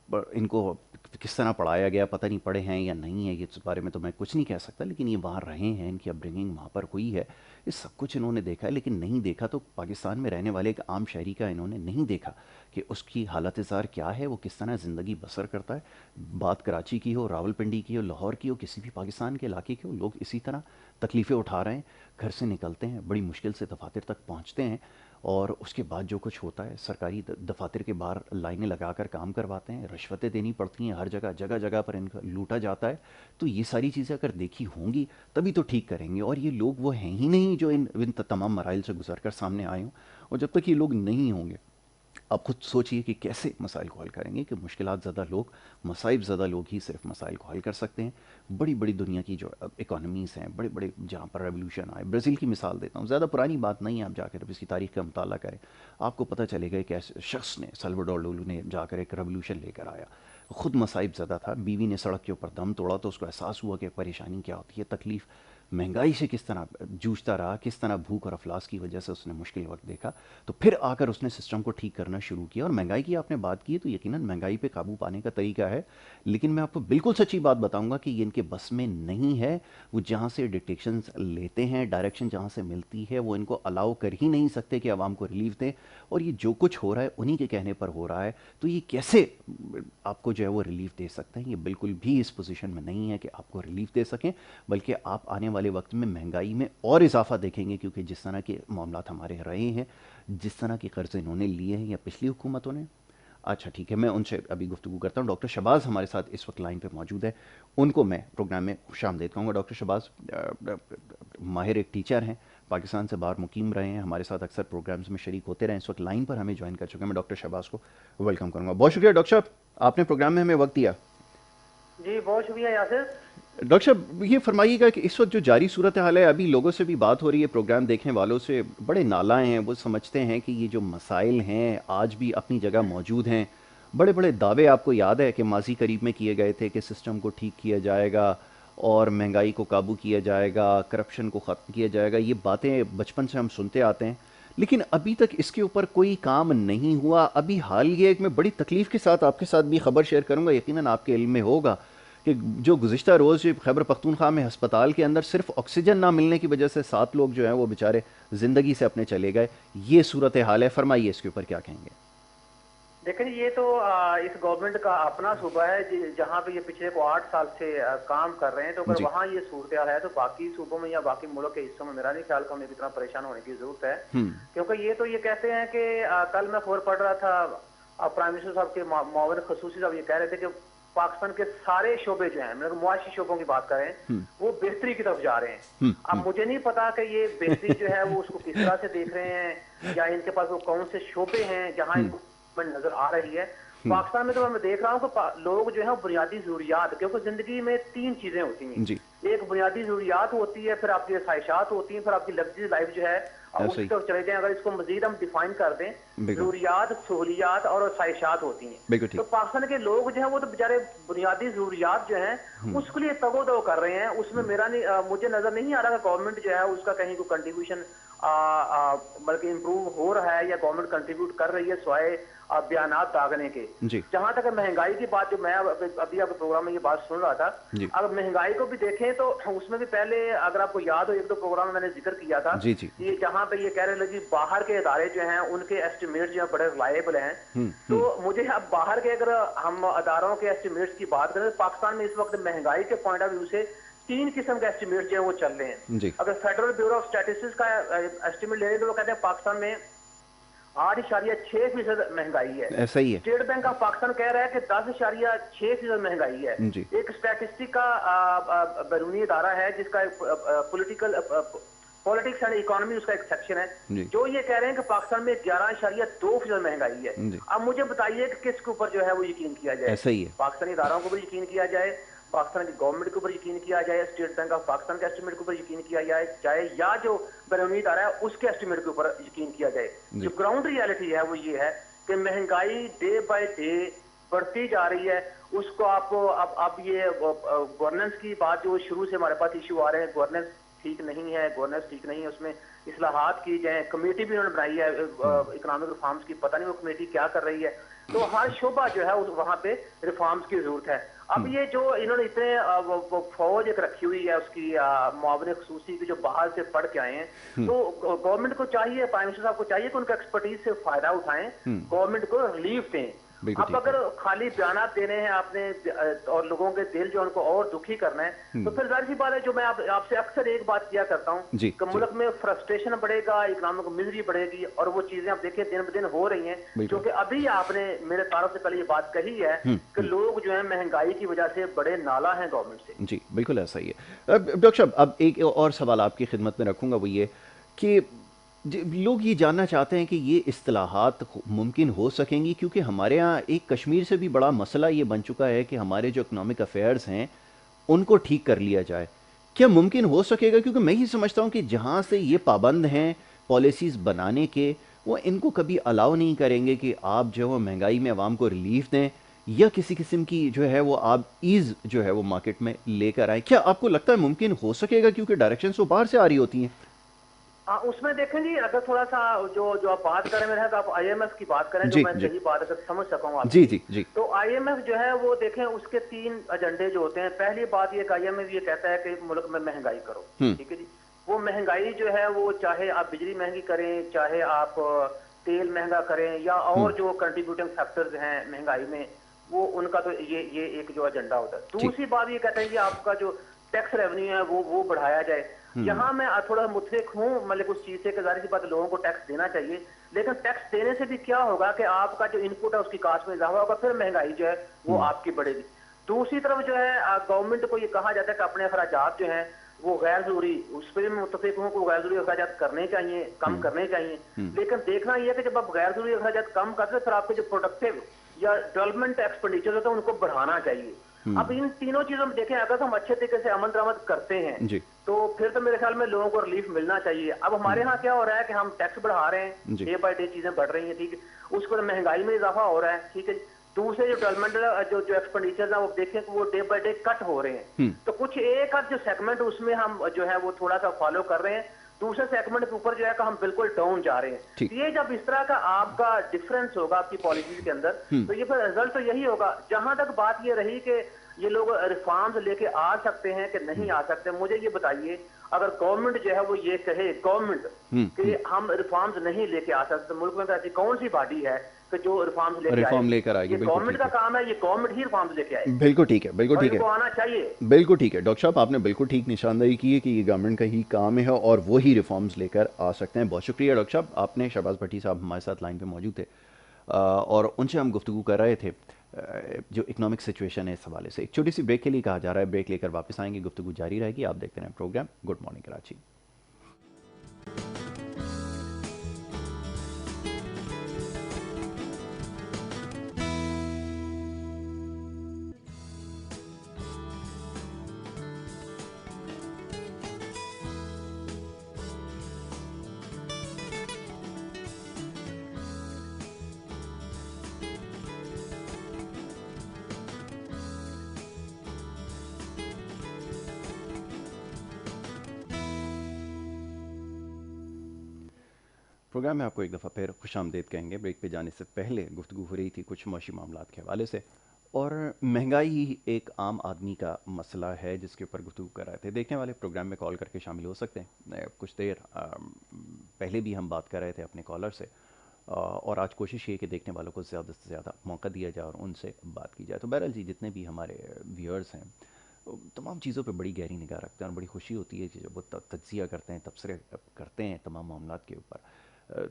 ان کو کس طرح پڑھایا گیا، پتہ نہیں پڑھے ہیں یا نہیں ہے، یہ اس بارے میں تو میں کچھ نہیں کہہ سکتا، لیکن یہ وہاں رہے ہیں، ان کی اپبرنگنگ وہاں پر ہوئی ہے، یہ سب کچھ انہوں نے دیکھا ہے، لیکن نہیں دیکھا تو پاکستان میں رہنے والے ایک عام شہری کا انہوں نے نہیں دیکھا کہ اس کی حالت زار کیا ہے، وہ کس طرح زندگی بسر کرتا ہے۔ بات کراچی کی ہو، راول پنڈی کی ہو، لاہور کی ہو، کسی بھی پاکستان کے علاقے کی ہو، لوگ اسی طرح تکلیفیں اٹھا رہے ہیں، گھر سے نکلتے ہیں، بڑی مشکل سے دفاتر تک پہنچتے ہیں، اور اس کے بعد جو کچھ ہوتا ہے، سرکاری دفاتر کے باہر لائنیں لگا کر کام کرواتے ہیں، رشوتیں دینی پڑتی ہیں، ہر جگہ جگہ جگہ پر ان کا لوٹا جاتا ہے۔ تو یہ ساری چیزیں اگر دیکھی ہوں گی تبھی تو ٹھیک کریں گے، اور یہ لوگ وہ ہیں ہی نہیں جو ان تمام مراحل سے گزر کر سامنے آئے ہوں، اور جب تک یہ لوگ نہیں ہوں گے، آپ خود سوچئے کہ کیسے مسائل کو حل کریں گے، کہ مشکلات زدہ لوگ، مصائب زدہ لوگ ہی صرف مسائل کو حل کر سکتے ہیں۔ بڑی بڑی دنیا کی جو اکانومیز ہیں، بڑے بڑے جہاں پر ریولوشن آئے، برازیل کی مثال دیتا ہوں، زیادہ پرانی بات نہیں ہے، آپ جا کر اس کی تاریخ کا مطالعہ کریں، آپ کو پتہ چلے گا کہ ایسے شخص نے، سلوڈور ڈالو نے جا کر ایک ریولوشن لے کر آیا، خود مصائب زدہ تھا، بیوی نے سڑک کے اوپر دم توڑا تو اس کو احساس ہوا کہ پریشانی کیا ہوتی ہے، تکلیف، مہنگائی سے کس طرح جوجھتا رہا، کس طرح بھوک اور افلاس کی وجہ سے اس نے مشکل وقت دیکھا، تو پھر آ کر اس نے سسٹم کو ٹھیک کرنا شروع کیا۔ اور مہنگائی کی آپ نے بات کی ہے تو یقیناً مہنگائی پہ قابو پانے کا طریقہ ہے، لیکن میں آپ کو بالکل سچی بات بتاؤں گا کہ یہ ان کے بس میں نہیں ہے۔ وہ جہاں سے ڈکٹیشنز لیتے ہیں، ڈائریکشن جہاں سے ملتی ہے، وہ ان کو الاؤ کر ہی نہیں سکتے کہ عوام کو ریلیف دیں، اور یہ جو کچھ ہو رہا ہے انہی کے کہنے پر ہو رہا ہے، تو یہ کیسے آپ کو جو ہے وہ ریلیف دے سکتے ہیں؟ یہ بالکل بھی اس پوزیشن میں نہیں ہے کہ آپ کو ریلیف دے سکیں، بلکہ آپ آنے والے وقت میں مہنگائی میں اور اضافہ دیکھیں گے، کیونکہ جس طرح کے معاملات ہمارے رہے ہیں، جس طرح کے قرض انہوں نے لیے ہیں یا پچھلی حکومتوں نے، अच्छा ठीक है, मैं उनसे अभी गुफ्तगू करता हूँ। डॉक्टर शहबाज हमारे साथ इस वक्त लाइन पे मौजूद है, उनको मैं प्रोग्राम में खुशामदीद कहूँगा। डॉक्टर शहबाज माहिर एक टीचर हैं, पाकिस्तान से बाहर मुकीम रहे हैं, हमारे साथ अक्सर प्रोग्राम्स में शरीक होते रहे, इस वक्त लाइन पर हमें ज्वाइन कर चुके हैं। मैं डॉक्टर शहबाज को वेलकम करूँगा। बहुत शुक्रिया डॉक्टर साहब, आपने प्रोग्राम में हमें वक्त दिया। जी बहुत शुक्रिया यासिर। डॉक्टर साहब ये फरमाइएगा कि इस वक्त जो जारी सूरत हाल है, अभी लोगों से भी बात हो रही है, प्रोग्राम देखने वालों से, बड़े नालाएं हैं, वो समझते हैं कि ये जो मसाइल हैं आज भी अपनी जगह मौजूद हैं। बड़े बड़े दावे आपको याद है कि माजी करीब में किए गए थे कि सिस्टम को ठीक किया जाएगा और महंगाई को काबू किया जाएगा, करप्शन को ख़त्म किया जाएगा। ये बातें बचपन से हम सुनते आते हैं, लेकिन अभी तक इसके ऊपर कोई काम नहीं हुआ। अभी हाल ये एक मैं बड़ी तकलीफ़ के साथ आपके साथ भी ख़बर शेयर करूँगा, यकीनन आपके इल्म में होगा कि जो गुज़िश्ता रोज़ खैबर पख्तूनख्वा में हस्पताल के अंदर सिर्फ ऑक्सीजन ना मिलने की वजह से 7 लोग जो हैं वो बेचारे ज़िंदगी से अपने चले गए। ये सूरत हाल है, फरमाइए इसके ऊपर क्या कहेंगे? देखें ये तो इस गवर्नमेंट का अपना सूबा है जहाँ पे ये पिछले को 8 साल से काम कर रहे हैं, तो अगर वहाँ ये सूरत हाल है तो बाकी सूबों में या बाकी मुल्क के हिस्सों में मेरा नहीं ख्याल का हमें इतना परेशान होने की जरूरत है। क्योंकि ये तो ये कहते हैं कि कल मैं खबर पढ़ रहा था, प्राइम मिनिस्टर साहब के मुआविन खसूसी साहब ये कह रहे थे कि पाकिस्तान के सारे शोबे जो हैं, मतलब मुआशी शोबों की बात करें, वो बेहतरी की तरफ जा रहे हैं। अब मुझे नहीं पता कि ये बेहतरी जो है वो उसको किस तरह से देख रहे हैं, या इनके पास वो कौन से शोबे हैं जहाँ इनको नजर आ रही है। पाकिस्तान में तो मैं देख रहा हूँ कि लोग जो है बुनियादी जरूरियात, क्योंकि जिंदगी में 3 चीजें होती हैं, एक बुनियादी जरूरियात होती है, फिर आपकी ख्वाहिशात होती हैं, फिर आपकी लग्जरी लाइफ जो है उसकी तरफ चले जाएं। अगर इसको मजीद हम डिफाइन कर दें, जरूरियात, सहूलियात और ख्वाहिशात होती हैं। तो पाकिस्तान के लोग जो है वो तो बेचारे बुनियादी जरूरियात जो हैं उसके लिए तगोदो कर रहे हैं। उसमें मेरा नहीं, मुझे नजर नहीं आ रहा कि गवर्नमेंट जो है उसका कहीं कोई कंट्रीब्यूशन बल्कि इम्प्रूव हो रहा है या गवर्नमेंट कंट्रीब्यूट कर रही है स्वाय बयानात दागने के। जहां तक महंगाई की बात, जो मैं अभी आपके प्रोग्राम में ये बात सुन रहा था, अगर महंगाई को भी देखें तो उसमें भी पहले अगर आपको याद हो 1-2 प्रोग्राम में मैंने जिक्र किया था, ये जहां पे ये कह रहे लगी बाहर के इदारे जो हैं उनके एस्टिमेट जो है बड़े रिलायबल हैं। तो मुझे अब बाहर के अगर हम अदारों के एस्टिमेट्स की बात करें तो पाकिस्तान में इस वक्त महंगाई के पॉइंट ऑफ व्यू से 3 किस्म के एस्टिमेट जो है वो चल रहे हैं। अगर फेडरल ब्यूरो ऑफ स्टैटिस्टिक्स का एस्टिमेट ले रहे तो वो कहते हैं पाकिस्तान में 8.6% महंगाई है। ऐसा ही है। स्टेट बैंक ऑफ पाकिस्तान कह रहा है कि 10.6% महंगाई है। एक स्टैटिस्टिक का बैरूनी इदारा है जिसका पॉलिटिक्स एंड इकोनॉमी उसका एक सेक्शन है, जो ये कह रहे हैं कि पाकिस्तान में 11.2% महंगाई है। अब मुझे बताइए कि किसके ऊपर जो है वो यकीन किया जाए? ऐसा ही है। पाकिस्तानी इदारों को भी यकीन किया जाए, पाकिस्तान की गवर्नमेंट के ऊपर यकीन किया जाए, स्टेट बैंक ऑफ पाकिस्तान के एस्टिमेट के ऊपर यकीन किया जाए, या जो बैरूनी इदारा है उसके एस्टिमेट के ऊपर यकीन किया जाए? जो ग्राउंड रियलिटी है वो ये है कि महंगाई डे बाय डे बढ़ती जा रही है। उसको आपको अब ये गवर्नेंस की बात जो शुरू से हमारे पास इशू आ रहे हैं, गवर्नेंस ठीक नहीं है, गवर्नेंस ठीक नहीं है, उसमें इस्लाहात की जाए। कमेटी भी उन्होंने बनाई है इकोनॉमिक रिफॉर्म्स की, पता नहीं वो कमेटी क्या कर रही है। तो हर शोबा जो है वहाँ पे रिफॉर्म्स की जरूरत है। अब ये जो इन्होंने इतने फौज एक रखी हुई है उसकी मुआविन खसूसी की जो बाहर से पढ़ के आए हैं, तो गवर्नमेंट को चाहिए, प्राइम मिनिस्टर साहब को चाहिए कि उनका एक्सपर्टीज से फायदा उठाएं, गवर्नमेंट को रिलीफ दें। अब अगर खाली बयानात देने हैं आपने और लोगों के दिल जो उनको और दुखी करना है, तो फिर जाहिर सी बात है, जो मैं आपसे अक्सर एक बात किया करता हूँ कि मुल्क में फ्रस्ट्रेशन बढ़ेगा, इकोनॉमिक मिजरी बढ़ेगी, और वो चीजें आप देखिए दिन ब दिन हो रही हैं। क्योंकि अभी आपने मेरे तारुफ से पहले ये बात कही है कि लोग जो है महंगाई की वजह से बड़े नाला हैं गवर्नमेंट से। जी बिल्कुल ऐसा ही है। डॉक्टर साहब अब एक और सवाल आपकी खिदमत में रखूंगा, वो ये कि लोग ये जानना चाहते हैं कि ये इस्तिलाहात मुमकिन हो सकेंगी, क्योंकि हमारे यहाँ एक कश्मीर से भी बड़ा मसला ये बन चुका है कि हमारे जो इकोनॉमिक अफेयर्स हैं उनको ठीक कर लिया जाए। क्या मुमकिन हो सकेगा? क्योंकि मैं ही समझता हूँ कि जहाँ से ये पाबंद हैं पॉलिसीज़ बनाने के, वो इनको कभी अलाउ नहीं करेंगे कि आप जो है महंगाई में आवाम को रिलीफ दें या किसी किस्म की जो है वो आप ईज़ जो है वो मार्केट में लेकर आएँ। क्या आपको लगता है मुमकिन हो सकेगा? क्योंकि डायरेक्शन तो बाहर से आ रही होती हैं। उसमें देखें जी, अगर थोड़ा सा जो आप बात करें मेरे, तो आप IMF की बात करें, जो मैं सही बात अगर समझ सका हूँ जी। तो IMF जो है वो देखें उसके 3 एजेंडे जो होते हैं। पहली बात ये कि IMF ये कहता है कि मुल्क में महंगाई करो, ठीक है जी। वो महंगाई जो है वो चाहे आप बिजली महंगी करें, चाहे आप तेल महंगा करें, या और जो कंट्रीब्यूटिंग फैक्टर्स हैं महंगाई में, वो उनका तो ये एक जो एजेंडा होता है। दूसरी बात ये कहता है कि आपका जो टैक्स रेवेन्यू है वो बढ़ाया जाए। यहाँ मैं थोड़ा मुतफिक हूँ मतलब उस चीज से, जाहिर सी बात लोगों को टैक्स देना चाहिए, لیکن ٹیکس دینے سے بھی کیا ہوگا کہ آپ کا جو انپٹ ہے اس کی کاسٹ میں اضافہ ہوگا, پھر مہنگائی جو ہے وہ آپ کی بڑھے گی. دوسری طرف جو ہے گورنمنٹ کو یہ کہا جاتا ہے کہ اپنے اخراجات جو ہیں وہ غیر ضروری, اس پہ بھی میں متفق ہوں کہ غیر ضروری اخراجات کرنے چاہیے, کم کرنے چاہیے, لیکن دیکھنا یہ ہے کہ جب آپ غیر ضروری اخراجات کم کرتے ہیں پھر آپ کے جو پروڈکٹیو یا ڈیولپمنٹ ایکسپینڈیچر ہوتا ہے ان کو بڑھانا چاہیے. اب ان تینوں چیزوں میں دیکھیں اگر ہم اچھے طریقے سے عمل درآمد کرتے ہیں جی تو پھر تو میرے خیال میں لوگوں کو ریلیف ملنا چاہیے. اب ہمارے ہاں کیا ہو رہا ہے کہ ہم ٹیکس بڑھا رہے ہیں, جی ڈے بائی ڈے چیزیں بڑھ رہی ہیں, ٹھیک ہے, اس کو مہنگائی میں اضافہ ہو رہا ہے, ٹھیک ہے. دوسرے جو ڈیولپمنٹ جو ایکسپینڈیچر ہیں وہ دیکھیں کہ وہ ڈے بائی ڈے کٹ ہو رہے ہیں. تو کچھ ایک آدھ جو سیگمنٹ اس میں ہم جو ہے وہ تھوڑا سا فالو کر رہے ہیں, دوسرے سیگمنٹ کے اوپر جو ہے کہ ہم بالکل ڈاؤن جا رہے ہیں. ٹھیک. یہ جب اس طرح کا آپ کا ڈفرینس ہوگا آپ کی پالیسیز کے اندر تو یہ پھر رزلٹ تو یہی ہوگا. جہاں تک بات یہ رہی کہ یہ لوگ ریفارمز لے کے آ سکتے ہیں کہ نہیں آ سکتے, مجھے یہ بتائیے اگر گورنمنٹ جو ہے وہ یہ کہے گورنمنٹ کہ ہم ریفارمز نہیں لے کے آ سکتے, ملک میں ایسی کون سی باڈی ہے کہ جو ریفارمز لے کے ریفارم لے کر آئے آئے گی؟ یہ گورنمنٹ کا کام ہے, یہ گورنمنٹ ہی ریفارمز لے کے آئے. بالکل ٹھیک ہے, بالکل ٹھیک ہے, ان کو آنا چاہیے. بالکل ٹھیک ہے ڈاکٹر صاحب, آپ نے بالکل ٹھیک نشاندہی کی ہے کہ یہ گورنمنٹ کا ہی کام ہے اور وہی ریفارمز لے کر آ سکتے ہیں. بہت شکریہ ڈاکٹر صاحب, آپ نے شہباز بھٹی صاحب ہمارے ساتھ لائن پہ موجود تھے اور ان سے ہم گفتگو کر رہے تھے جو اکنامک سچویشن ہے اس حوالے سے. ایک چھوٹی سی بریک کے لیے کہا جا رہا ہے, بریک لے کر واپس آئیں گے, گفتگو جاری رہے گی. آپ دیکھتے رہیں program good morning Karachi. Program میں آپ کو ایک دفعہ پھر خوش آمدید کہیں گے. بریک پہ جانے سے پہلے گفتگو ہو رہی تھی کچھ معاشی معاملات کے حوالے سے, اور مہنگائی ایک عام آدمی کا مسئلہ ہے جس کے اوپر گفتگو کر رہے تھے. دیکھنے والے پروگرام میں کال کر کے شامل ہو سکتے ہیں. کچھ دیر پہلے بھی ہم بات کر رہے تھے اپنے کالر سے, اور آج کوشش یہ کہ دیکھنے والوں کو زیادہ سے زیادہ موقع دیا جائے اور ان سے بات کی جائے. تو بہرحال جی, جتنے بھی ہمارے ویورز ہیں تمام چیزوں پہ بڑی گہری نگاہ رکھتے ہیں اور بڑی خوشی ہوتی ہے کہ جب وہ تجزیہ کرتے ہیں, تبصرے کرتے ہیں تمام معاملات کے اوپر,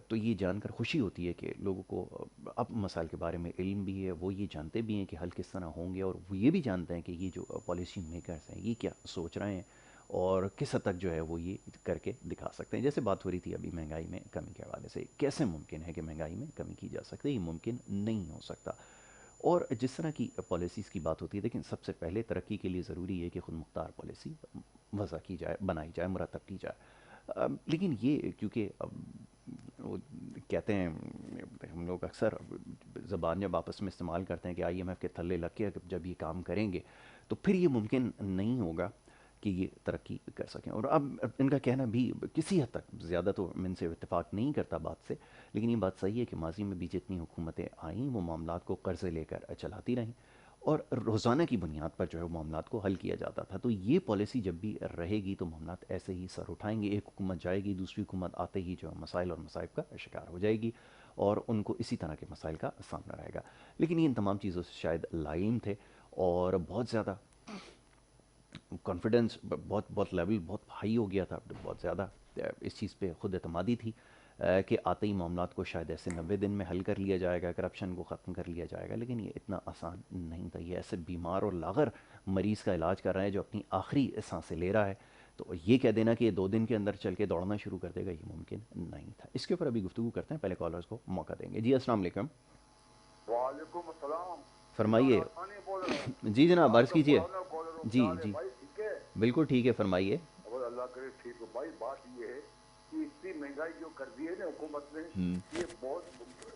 تو یہ جان کر خوشی ہوتی ہے کہ لوگوں کو اب مسائل کے بارے میں علم بھی ہے, وہ یہ جانتے بھی ہیں کہ حل کس طرح ہوں گے, اور وہ یہ بھی جانتے ہیں کہ یہ جو پالیسی میکرز ہیں یہ کیا سوچ رہے ہیں اور کس حد تک جو ہے وہ یہ کر کے دکھا سکتے ہیں. جیسے بات ہو رہی تھی ابھی مہنگائی میں کمی کے حوالے سے, کیسے ممکن ہے کہ مہنگائی میں کمی کی جا سکتی ہے؟ یہ ممکن نہیں ہو سکتا. اور جس طرح کی پالیسیز کی بات ہوتی ہے, لیکن سب سے پہلے ترقی کے لیے ضروری ہے کہ خود مختار پالیسی وضع کی جائے, بنائی جائے, مرتب کی جائے. لیکن یہ کیونکہ وہ کہتے ہیں ہم لوگ اکثر زبان جب آپس میں استعمال کرتے ہیں کہ آئی ایم ایف کے تھلے لگ کے جب یہ کام کریں گے تو پھر یہ ممکن نہیں ہوگا کہ یہ ترقی کر سکیں. اور اب ان کا کہنا بھی کسی حد تک, زیادہ تو میں ان سے اتفاق نہیں کرتا بات سے, لیکن یہ بات صحیح ہے کہ ماضی میں بھی جتنی حکومتیں آئیں وہ معاملات کو قرضے لے کر چلاتی رہیں اور روزانہ کی بنیاد پر جو ہے وہ معاملات کو حل کیا جاتا تھا. تو یہ پالیسی جب بھی رہے گی تو معاملات ایسے ہی سر اٹھائیں گے. ایک حکومت جائے گی, دوسری حکومت آتے ہی جو مسائل اور مصائب کا شکار ہو جائے گی اور ان کو اسی طرح کے مسائل کا سامنا رہے گا. لیکن یہ ان تمام چیزوں سے شاید لائم تھے اور بہت زیادہ کانفیڈنس, بہت لیول بہت ہائی ہو گیا تھا, بہت زیادہ اس چیز پہ خود اعتمادی تھی کہ آتے ہی معاملات کو شاید ایسے 90 دن میں حل کر لیا جائے گا, کرپشن کو ختم کر لیا جائے گا. لیکن یہ اتنا آسان نہیں تھا. یہ ایسے بیمار اور لاغر مریض کا علاج کر رہے ہیں جو اپنی آخری سانسیں لے رہا ہے, تو یہ کہہ دینا کہ یہ 2 دن کے اندر چل کے دوڑنا شروع کر دے گا, یہ ممکن نہیں تھا. اس کے اوپر ابھی گفتگو کرتے ہیں, پہلے کالرز کو موقع دیں گے. جی السلام علیکم. وعلیکم السلام. فرمائیے. جی جناب عرض کیجیے. جی جی بالکل ٹھیک ہے, فرمائیے. اللہ کرے ٹھیک ہو بھائی. بات یہ ہے کہ اتنی مہنگائی جو کر دی ہے نا حکومت نے, یہ بہت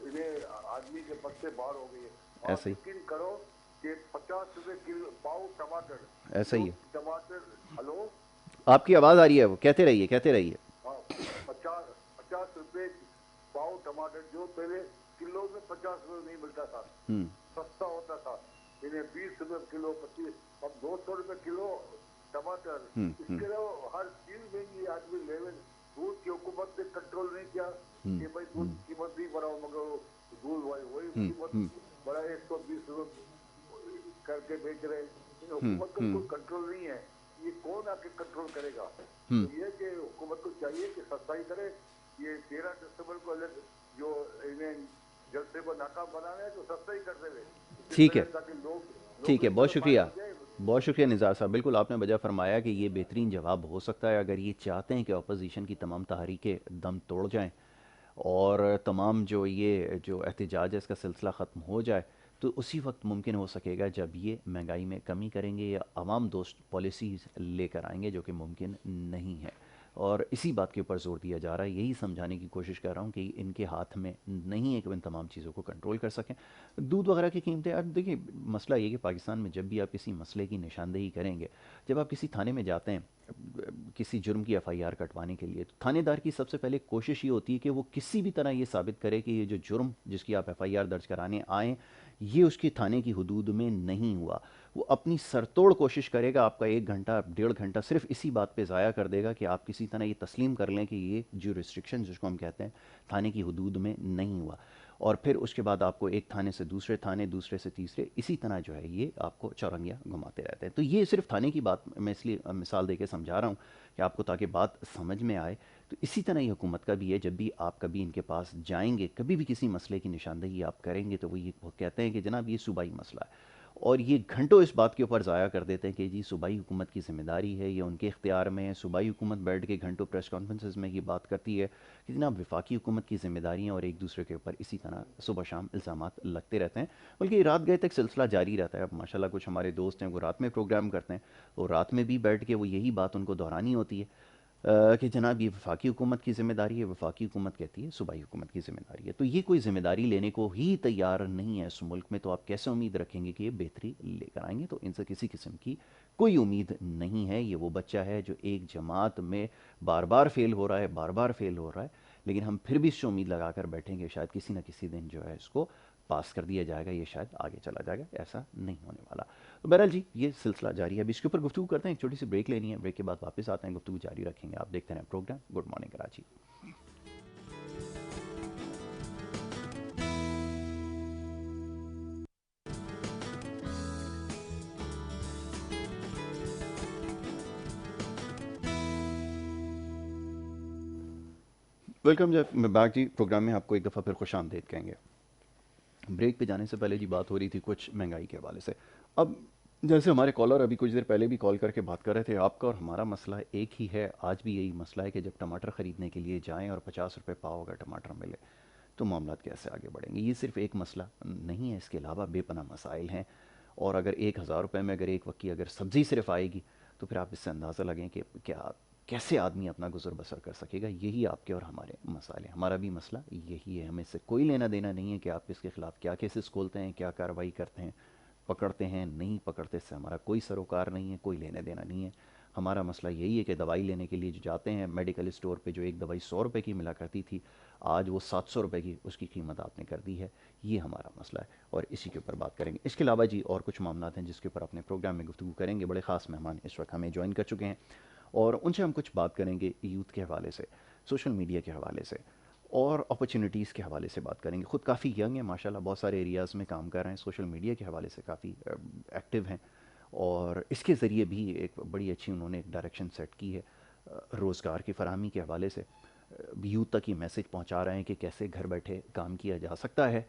انہیں آدمی کے بس سے باہر ہو گئی ہے. آپ یقین کرو کہ 50 روپے کلو پاؤ ٹماٹر, ایسا ہی ہے ٹماٹر. ہلو, آپ کی آواز آ رہی ہے, وہ کہتے رہیے کہتے رہیے. 50 روپے پاؤ ٹماٹر, جو پہلے کلو میں 50 روپے نہیں ملتا تھا, سستا ہوتا تھا. انہیں 20 روپے کلو, 25, اب 200 روپے کلو ٹماٹر. اس کے علاوہ ہر چیز مہنگی. آدمی لیول دودھ کی حکومت نے کنٹرول نہیں کیا کہ بھائی دودھ کی قیمت نہیں بڑھاؤ, مگر دودھ وہی قیمت بڑا 120 روپے کر کے بیچ رہے. حکومت کا کوئی کنٹرول نہیں ہے. یہ کون آ کے کنٹرول کرے گا؟ تو یہ کہ حکومت کو چاہیے کہ سستائی کرے. یہ 13 دسمبر کو जो इन्हें जलसे को नाकाम बनाना है तो सस्ता ही कर देवे, ठीक है, ताकि लोग ठीक है, बहुत शुक्रिया, बहुत शुक्रिया निज़ार साहब। बिल्कुल आपने वजह फरमाया कि ये बेहतरीन जवाब हो सकता है अगर ये चाहते हैं कि अपोजिशन की तमाम तहरीकें दम तोड़ जाएं और तमाम जो एहतजाज है इसका सिलसिला ख़त्म हो जाए, तो उसी वक्त मुमकिन हो सकेगा जब ये महंगाई में कमी करेंगे या आवाम दोस्त पॉलिसीज़ लेकर आएंगे, जो कि मुमकिन नहीं है। और इसी बात के ऊपर ज़ोर दिया जा रहा है, यही समझाने की कोशिश कर रहा हूँ कि इनके हाथ में नहीं है कि इन तमाम चीज़ों को कंट्रोल कर सकें। दूध वगैरह की कीमतें, अब देखिए मसला ये कि पाकिस्तान में जब भी आप किसी मसले की निशानदेही करेंगे, जब आप किसी थाने में जाते हैं किसी जुर्म की एफआईआर कटवाने के लिए, तो थानेदार की सबसे पहले कोशिश ये होती है कि वो किसी भी तरह ये साबित करे कि ये जो जुर्म जिसकी आप एफआईआर दर्ज कराने आए, ये उसकी थाने की हुदूद में नहीं हुआ। वो अपनी सरतोड़ कोशिश करेगा, आपका 1 घंटा 1.5 घंटा सिर्फ इसी बात पे ज़ाया कर देगा कि आप किसी तरह ये तस्लीम कर लें कि ये जो रिस्ट्रिक्शन जिसको हम कहते हैं थाने की हुदूद में नहीं हुआ। और फिर उसके बाद आपको एक थाने से दूसरे थाने, दूसरे से तीसरे, इसी तरह जो है ये आपको चौरंगियाँ घुमाते रहते हैं। तो ये सिर्फ थाने की बात मैं इसलिए मिसाल दे के समझा रहा हूँ कि आपको ताकि बात समझ में आए। तो इसी तरह ये हुकूमत का भी है, जब भी आप कभी इनके पास जाएंगे, कभी भी किसी मसले की निशानदेही आप करेंगे, तो वो कहते हैं कि जनाब ये सूबाई मसला है, और ये घंटों इस बात के ऊपर ज़ाया कर देते हैं कि जी सूबाई हुकूमत की ज़िम्मेदारी है, ये उनके इख्तियार में है। सूबाई हुकूमत बैठ के घंटों प्रेस कॉन्फ्रेंसेस में ये बात करती है कि जनाब वफाकी हुकूमत की ज़िम्मेदारी है, और एक दूसरे के ऊपर इसी तरह सुबह शाम इल्ज़ामात लगते रहते हैं, बल्कि रात गए तक सिलसिला जारी रहता है। अब माशाल्लाह कुछ हमारे दोस्त हैं वो रात में प्रोग्राम करते हैं, और रात में भी बैठ के वो यही बात उनको दोहरानी होती है कि जनाब ये वफाकी हुकूमत की ज़िम्मेदारी है। वफाकी हुकूमत कहती है सूबाई हुकूमत की ज़िम्मेदारी है। तो ये कोई ज़िम्मेदारी लेने को ही तैयार नहीं है इस मुल्क में, तो आप कैसे उम्मीद रखेंगे कि ये बेहतरी लेकर आएंगे? तो इनसे किसी किस्म की कोई उम्मीद नहीं है। ये वो बच्चा है जो एक जमात में बार बार फेल हो रहा है, बार बार फेल हो रहा है, लेकिन हम फिर भी इससे उम्मीद लगा कर बैठेंगे शायद किसी न किसी दिन जो है इसको पास कर दिया जाएगा, ये शायद आगे चला जाएगा। ऐसा नहीं होने वाला। तो बहरहाल जी ये सिलसिला जारी है। अब इसके ऊपर गुफ्तगू करते हैं, एक छोटी सी ब्रेक लेनी है, ब्रेक के बाद वापस आते हैं, गुफ्तगू जारी रखेंगे। आप देखते हैं programme good morning Karachi. Welcome back जी। प्रोग्राम में आपको एक दफ़ा फिर खुश आमदीद कहेंगे। ब्रेक पे जाने से पहले जी बात हो रही थी कुछ महंगाई के हवाले से। अब जैसे हमारे कॉलर अभी कुछ देर पहले भी कॉल करके बात कर रहे थे, आपका और हमारा मसला एक ही है। आज भी यही मसला है कि जब टमाटर ख़रीदने के लिए जाएं और 50 रुपये पाव अगर टमाटर मिले तो मामला कैसे आगे बढ़ेंगे। ये सिर्फ एक मसला नहीं है, इसके अलावा बेपना मसाइल हैं। और अगर 1000 रुपये में अगर एक वक्त की अगर सब्ज़ी सिर्फ आएगी तो फिर आप इससे अंदाज़ा लगें कि क्या कैसे आदमी अपना गुजर बसर कर सकेगा। यही आपके और हमारे मसाले, हमारा भी मसला यही है। हमें इससे कोई लेना देना नहीं है कि आप इसके ख़िलाफ़ क्या केसेस खोलते हैं, क्या कार्रवाई करते हैं, पकड़ते हैं नहीं पकड़ते, इससे हमारा कोई सरोकार नहीं है, कोई लेना देना नहीं है। हमारा मसला यही है कि दवाई लेने के लिए जो जाते हैं मेडिकल स्टोर पे, जो एक दवाई 100 रुपये की मिला करती थी आज वो 700 रुपये की उसकी कीमत आपने कर दी है। ये हमारा मसला है और इसी के ऊपर बात करेंगे। इसके अलावा जी और कुछ मामला हैं जिसके ऊपर अपने प्रोग्राम में गुफ्तगू करेंगे। बड़े ख़ास मेहमान इस वक्त हमें ज्वाइन कर चुके हैं और उनसे हम कुछ बात करेंगे यूथ के हवाले से, सोशल मीडिया के हवाले से और अपॉर्चुनिटीज़ के हवाले से बात करेंगे। ख़ुद काफ़ी यंग है माशाल्लाह, बहुत सारे एरियाज़ में काम कर रहे हैं, सोशल मीडिया के हवाले से काफ़ी एक्टिव हैं और इसके ज़रिए भी एक बड़ी अच्छी उन्होंने एक डायरेक्शन सेट की है। रोज़गार की फराहमी के हवाले से यूथ तक ये मैसेज पहुंचा रहे हैं कि कैसे घर बैठे काम किया जा सकता है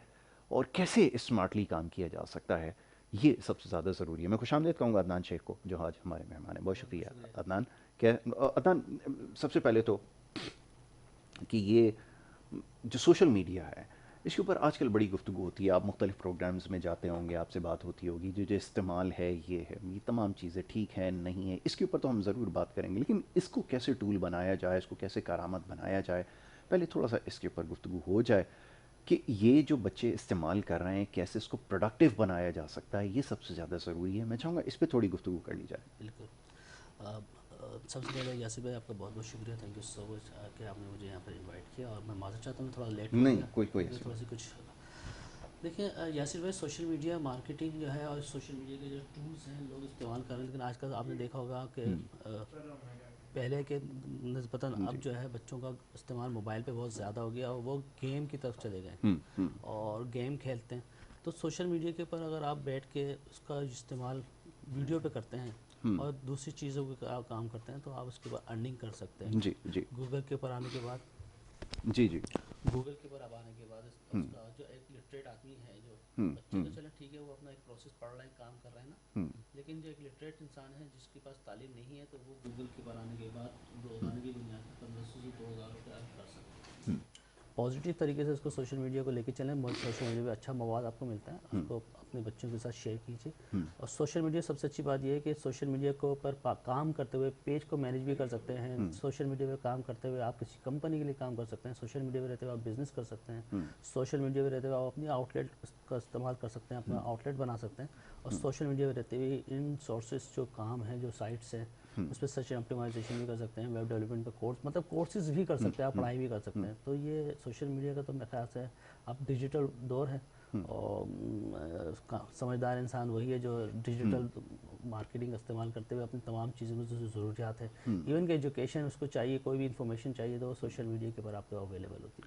और कैसे स्मार्टली काम किया जा सकता है। ये सबसे ज़्यादा ज़रूरी है। मैं खुशामदीद कहूँगा अदनान शेख को जो आज हमारे मेहमान हैं। बहुत शुक्रिया अदनान। क्या अदनान, सबसे पहले तो कि ये जो सोशल मीडिया है इसके ऊपर आजकल बड़ी गुफ्तगू होती है, आप मुख्तलिफ़ प्रोग्राम्स में जाते होंगे, आपसे बात होती होगी, जो इस्तेमाल है ये तमाम चीज़ें ठीक है नहीं है, इसके ऊपर तो हम ज़रूर बात करेंगे, लेकिन इसको कैसे टूल बनाया जाए, इसको कैसे कारामद बनाया जाए, पहले थोड़ा सा इसके ऊपर गुफ्तगू हो जाए कि ये जो बच्चे इस्तेमाल कर रहे हैं कैसे इसको प्रोडक्टिव बनाया जा सकता है। ये सबसे ज़्यादा ज़रूरी है। मैं चाहूँगा इस पर थोड़ी गुफ्तगू कर ली जाए। बिल्कुल। सबसे पहले यासिर भाई आपका बहुत बहुत शुक्रिया, थैंक यू सो मच कि आपने मुझे यहाँ पर इनवाइट किया और मैं माफ़ी चाहता हूँ थोड़ा लेट नहीं हो कोई थोड़ा सी कुछ। देखिए यासिर भाई, सोशल मीडिया मार्केटिंग जो है और सोशल मीडिया के जो टूल्स हैं लोग इस्तेमाल कर रहे हैं, लेकिन आजकल आपने देखा होगा कि पहले के निस्बतन अब जो है बच्चों का इस्तेमाल मोबाइल पे बहुत ज़्यादा हो गया और वो गेम की तरफ चले गए और गेम खेलते हैं। तो सोशल मीडिया के ऊपर अगर आप बैठ के उसका इस्तेमाल वीडियो पे करते हैं और दूसरी चीज़ों के काम करते हैं तो आप उसके बाद अर्निंग कर सकते हैं। जी जी गूगल के ऊपर आने के बाद जी जी गूगल के ऊपर अब आने के बाद उसका जो एक लिटरेट आदमी है, जो बच्चे तो चले ठीक है वो अपना एक प्रोसेस पढ़ रहे हैं, काम कर रहे हैं ना, लेकिन जो एक लिटरेट इंसान है जिसके पास तालीम नहीं है, तो वो गूगल के ऊपर आने के बाद रोज़ाना की बुनियाद पर 1500 से 2000 रुपये अर्न कर सकते हैं। पॉजिटिव तरीके से उसको सोशल मीडिया को लेके चलें, सोशल मीडिया पे अच्छा मवाद आपको मिलता है, उसको अपने बच्चों के साथ शेयर कीजिए। और सोशल मीडिया सबसे अच्छी बात ये है कि सोशल मीडिया को पर काम करते हुए पेज को मैनेज भी कर सकते हैं, सोशल मीडिया पे काम करते हुए आप किसी कंपनी के लिए काम कर सकते हैं, सोशल मीडिया पे रहते हुए आप बिज़नेस कर सकते हैं, सोशल मीडिया पे रहते हुए आप अपनी आउटलेट का इस्तेमाल कर सकते हैं, अपना आउटलेट बना सकते हैं। और सोशल मीडिया पे रहते हुए इन सोर्सेज जो काम है, जो साइट्स हैं, उस पर सर्च ऑप्टिमाइजेशन भी कर सकते हैं, वेब डेवलपमेंट का कोर्स, मतलब कोर्सेज भी कर सकते हैं आप, पढ़ाई भी कर सकते हैं। तो ये सोशल मीडिया का तो मेरे ख्याल से अब डिजिटल दौर है, और समझदार इंसान वही है जो डिजिटल मार्केटिंग इस्तेमाल करते हुए अपनी तमाम चीज़ों में जो ज़रूरियात है, इवन कि एजुकेशन उसको चाहिए, कोई भी इंफॉर्मेशन चाहिए तो सोशल मीडिया के ऊपर आपको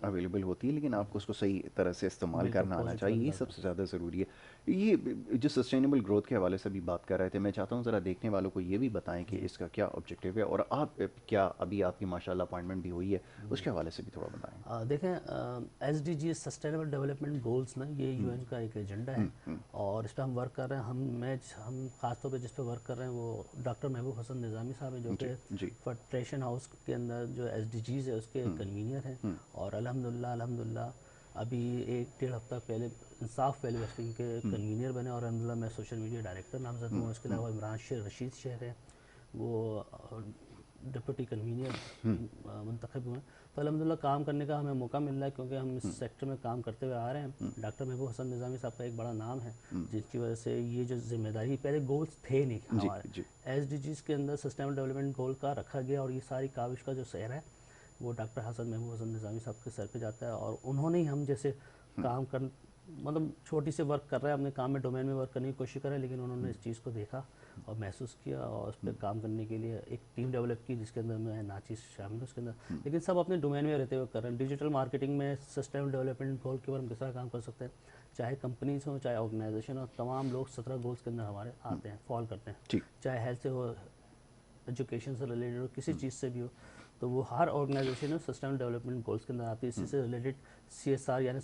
अवेलेबल होती है, लेकिन आपको उसको सही तरह से इस्तेमाल करना आना चाहिए, ये सबसे ज़्यादा ज़रूरी है। ये जो सस्टेनेबल ग्रोथ के हवाले से भी बात कर रहे थे, मैं चाहता हूँ ज़रा देखने वालों को ये भी बताएं कि इसका क्या ऑब्जेक्टिव है, और आप क्या अभी आपकी माशाल्लाह अपॉइंटमेंट भी हुई है, उसके हवाले से भी थोड़ा बताएं। देखें, SDG सस्टेनेबल डेवलपमेंट गोल्स में ये UN का एक एजेंडा है, और इस पर हम वर्क कर रहे हैं। हम खास तौर पे जिस पे वर्क कर रहे हैं वो डॉक्टर महबूब हसन निज़ामी साहब हैं, जो कि फेडरेशन हाउस के अंदर जो SDGs है उसके कन्वीनर हैं, और अल्हम्दुलिल्लाह अभी 1-1.5 हफ्ता पहले इंसाफ वैल्यू वेस्टिंग के कन्वीनर बने, और अल्हम्दुलिल्लाह मैं सोशल मीडिया डायरेक्टर नामजद हूँ। इसके अलावा इमरान रशीद शेख है, वो डिप्टी कन्वीनर मुंतखब हुए। तो अल्हम्दुलिल्लाह काम करने का हमें मौका मिल रहा है, क्योंकि हम इस सेक्टर में काम करते हुए आ रहे हैं। डॉक्टर महबूब हसन निज़ामी साहब का एक बड़ा नाम है, जिसकी वजह से ये जो जिम्मेदारी, पहले गोल्स थे नहीं हमारे SDGs के अंदर, सस्टेनेबल डेवलपमेंट गोल का रखा गया, और ये सारी काविश का जो सहरा है वो डॉक्टर महबूब हसन निज़ामी साहब के सर पे जाता है, और उन्होंने ही हम जैसे काम कर, मतलब छोटी से वर्क कर रहे हैं, अपने काम में डोमेन में वर्क करने की कोशिश कर रहे हैं, लेकिन उन्होंने इस चीज़ को देखा और महसूस किया, और उस पर काम करने के लिए एक टीम डेवलप की, जिसके अंदर मैं नाचीज़ शामिल हूँ उसके अंदर, लेकिन सब अपने डोमेन में रहते हुए कर रहे हैं। डिजिटल मार्केटिंग में सस्टेनेबल डेवलपमेंट गोल के ऊपर हम किस तरह काम कर सकते हैं, चाहे कंपनीज हो, चाहे ऑर्गेनाइजेशन हो, तमाम लोग 17 गोल्स के अंदर हमारे आते हैं, फॉल करते हैं, चाहे हेल्थ से हो, एजुकेशन से रिलेटेड हो, किसी चीज़ से भी हो, तो वो हर ऑर्गेनाइजेशन में सस्टेनेबल डेवलपमेंट गोल्स के अंदर आती है। इसी से रिलेटेड CSR यानी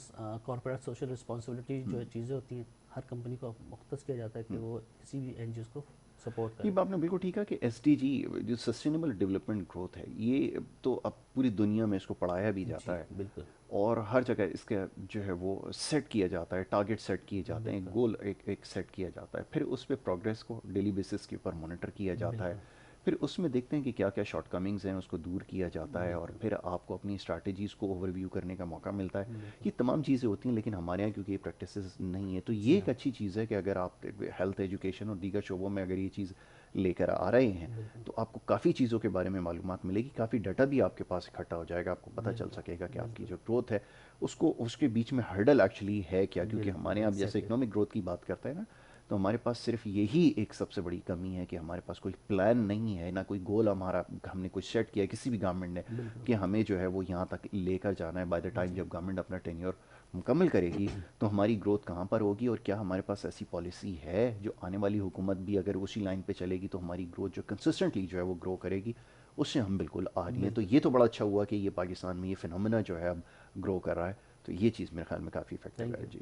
कॉर्पोरेट सोशल रिस्पॉन्सिबिलिटी जो चीज़ें होती हैं, हर कंपनी को मुख्तस किया जाता है कि वो किसी भी NGOs को सपोर्ट करें। ये आपने बिल्कुल ठीक है कि SDG जो सस्टेनेबल डेवलपमेंट ग्रोथ है, ये तो अब पूरी दुनिया में इसको पढ़ाया भी जाता है, बिल्कुल, और हर जगह इसका जो है वो सेट किया जाता है, टारगेट सेट किए जाते हैं, गोल एक सेट किया जाता है, फिर उस पर प्रोग्रेस को डेली बेसिस के ऊपर मॉनिटर किया जाता है, फिर उसमें देखते हैं कि क्या क्या शॉर्ट कमिंग्स हैं, उसको दूर किया जाता है, और फिर आपको अपनी स्ट्रैटेजीज़ को ओवरव्यू करने का मौका मिलता है। ये तमाम चीज़ें होती हैं, लेकिन हमारे यहाँ क्योंकि ये प्रैक्टिसेस नहीं है, तो ये एक अच्छी चीज़ है कि अगर आप हेल्थ, एजुकेशन और दीगर शोबों में अगर ये चीज़ लेकर आ रहे हैं, तो आपको काफ़ी चीज़ों के बारे में मालूमात मिलेगी, काफ़ी डाटा भी आपके पास इकट्ठा हो जाएगा, आपको पता चल सकेगा कि आपकी जो ग्रोथ है उसको, उसके बीच में हर्डल एक्चुअली है क्या, क्योंकि हमारे यहाँ जैसे इकोनॉमिक ग्रोथ की बात करते हैं ना, तो हमारे पास सिर्फ यही एक सबसे बड़ी कमी है कि हमारे पास कोई प्लान नहीं है, ना कोई गोल हमने कोई सेट किया है किसी भी गवर्नमेंट ने कि हमें जो है वो यहाँ तक लेकर जाना है। बाय द टाइम जब गवर्नमेंट अपना टेन्योर मुकम्मल करेगी तो हमारी ग्रोथ कहाँ पर होगी, और क्या हमारे पास ऐसी पॉलिसी है जो आने वाली हुकूमत भी अगर उसी लाइन पे चलेगी तो हमारी ग्रोथ जो कंसिस्टेंटली जो है वो ग्रो करेगी, उससे हम बिल्कुल आ रही हैं। तो ये तो बड़ा अच्छा हुआ कि ये पाकिस्तान में ये फिनोमेना जो है अब ग्रो कर रहा है, तो ये चीज़ मेरे ख्याल में काफ़ी इफेक्टिव है। जी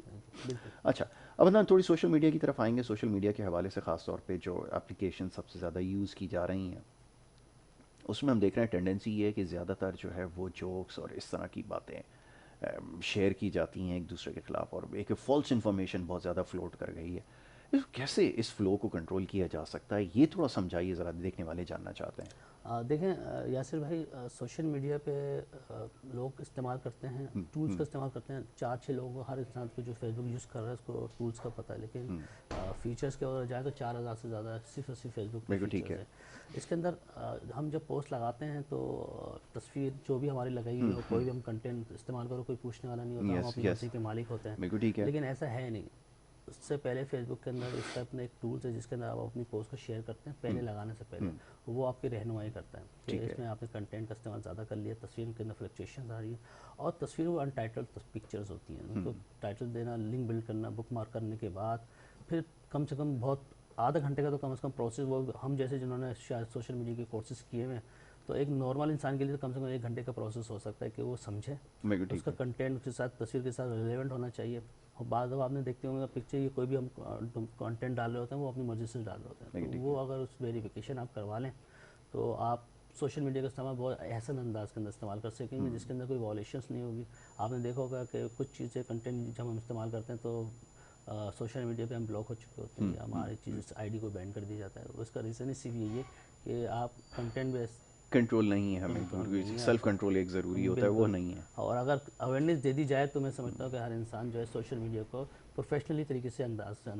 अच्छा, अब ना थोड़ी सोशल मीडिया की तरफ आएंगे। सोशल मीडिया के हवाले से ख़ास तौर पे जो एप्लीकेशन सबसे ज़्यादा यूज़ की जा रही हैं, उसमें हम देख रहे हैं टेंडेंसी ये है कि ज़्यादातर जो है वो जोक्स और इस तरह की बातें शेयर की जाती हैं एक दूसरे के ख़िलाफ़, और एक फ़ॉल्स इन्फॉर्मेशन बहुत ज़्यादा फ्लोट कर गई है। कैसे इस फ़्लो को कंट्रोल किया जा सकता है, ये थोड़ा समझाइए ज़रा, देखने वाले जानना चाहते हैं। देखें यासिर भाई, सोशल मीडिया पे लोग इस्तेमाल करते हैं, टूल्स का इस्तेमाल करते हैं। 4-6 लोगों, हर इंसान को जो फेसबुक यूज़ कर रहा है उसको टूल्स का पता है, लेकिन फीचर्स के ओर जाए तो 4000 से ज़्यादा सिर्फ फेसबुक पे फीचर्स है। इसके अंदर हम जब पोस्ट लगाते हैं तो तस्वीर जो भी हमारी लगाई हो, कोई भी हम कंटेंट इस्तेमाल करो, कोई पूछने वाला नहीं होता, हम अपनी मर्जी के मालिक होते हैं, लेकिन ऐसा है नहीं। उससे पहले फेसबुक के अंदर इसका अपना एक टूल्स है जिसके अंदर आप अपनी पोस्ट को शेयर करते हैं, पहले लगाने से पहले वो आपकी रहनुमाई करता है कि इसमें आपने कंटेंट का इस्तेमाल ज़्यादा कर लिया, तस्वीर के अंदर फ्लक्चुएशन आ रही है, और तस्वीर वो अनटाइटल्ड पिक्चर्स होती हैं, उनको टाइटल देना, लिंक बिल्ड करना, बुक मार्क करने के बाद फिर कम से कम बहुत आधा घंटे का तो कम से कम प्रोसेस, वो हम जैसे जिन्होंने शायद सोशल मीडिया के कोर्सेज किए हुए हैं तो एक नॉर्मल इंसान के लिए तो कम से कम 1 घंटे का प्रोसेस हो सकता है कि वो समझे, उसका कंटेंट के साथ तस्वीर के साथ रिलेवेंट होना चाहिए। और बाद में आपने देखते होंगे पिक्चर, ये कोई भी हम कंटेंट डाल रहे होते हैं वो अपनी मर्जी से डाल रहे होते हैं, तो वो अगर उस वेरिफिकेशन आप करवा लें तो आप सोशल मीडिया का इस्तेमाल बहुत एहसन अंदाज के अंदर इस्तेमाल कर सकेंगे जिसके अंदर कोई वॉलेशंस नहीं होगी। आपने देखा होगा कि कुछ चीज़ें कंटेंट जब हम इस्तेमाल करते हैं तो सोशल मीडिया पे हम ब्लॉक हो चुके होते हैं या हमारी चीज़ आईडी को बैन कर दिया जाता है। उसका रीज़न इसी यही है कि आप कंटेंट बेस कंट्रोल नहीं है हमें, सेल्फ कंट्रोल एक ज़रूरी होता है, वो नहीं है। और अगर अवेयरनेस दे दी जाए तो मैं समझता हूँ कि हर इंसान जो है सोशल मीडिया को प्रोफेशनली तरीके से अंदाज से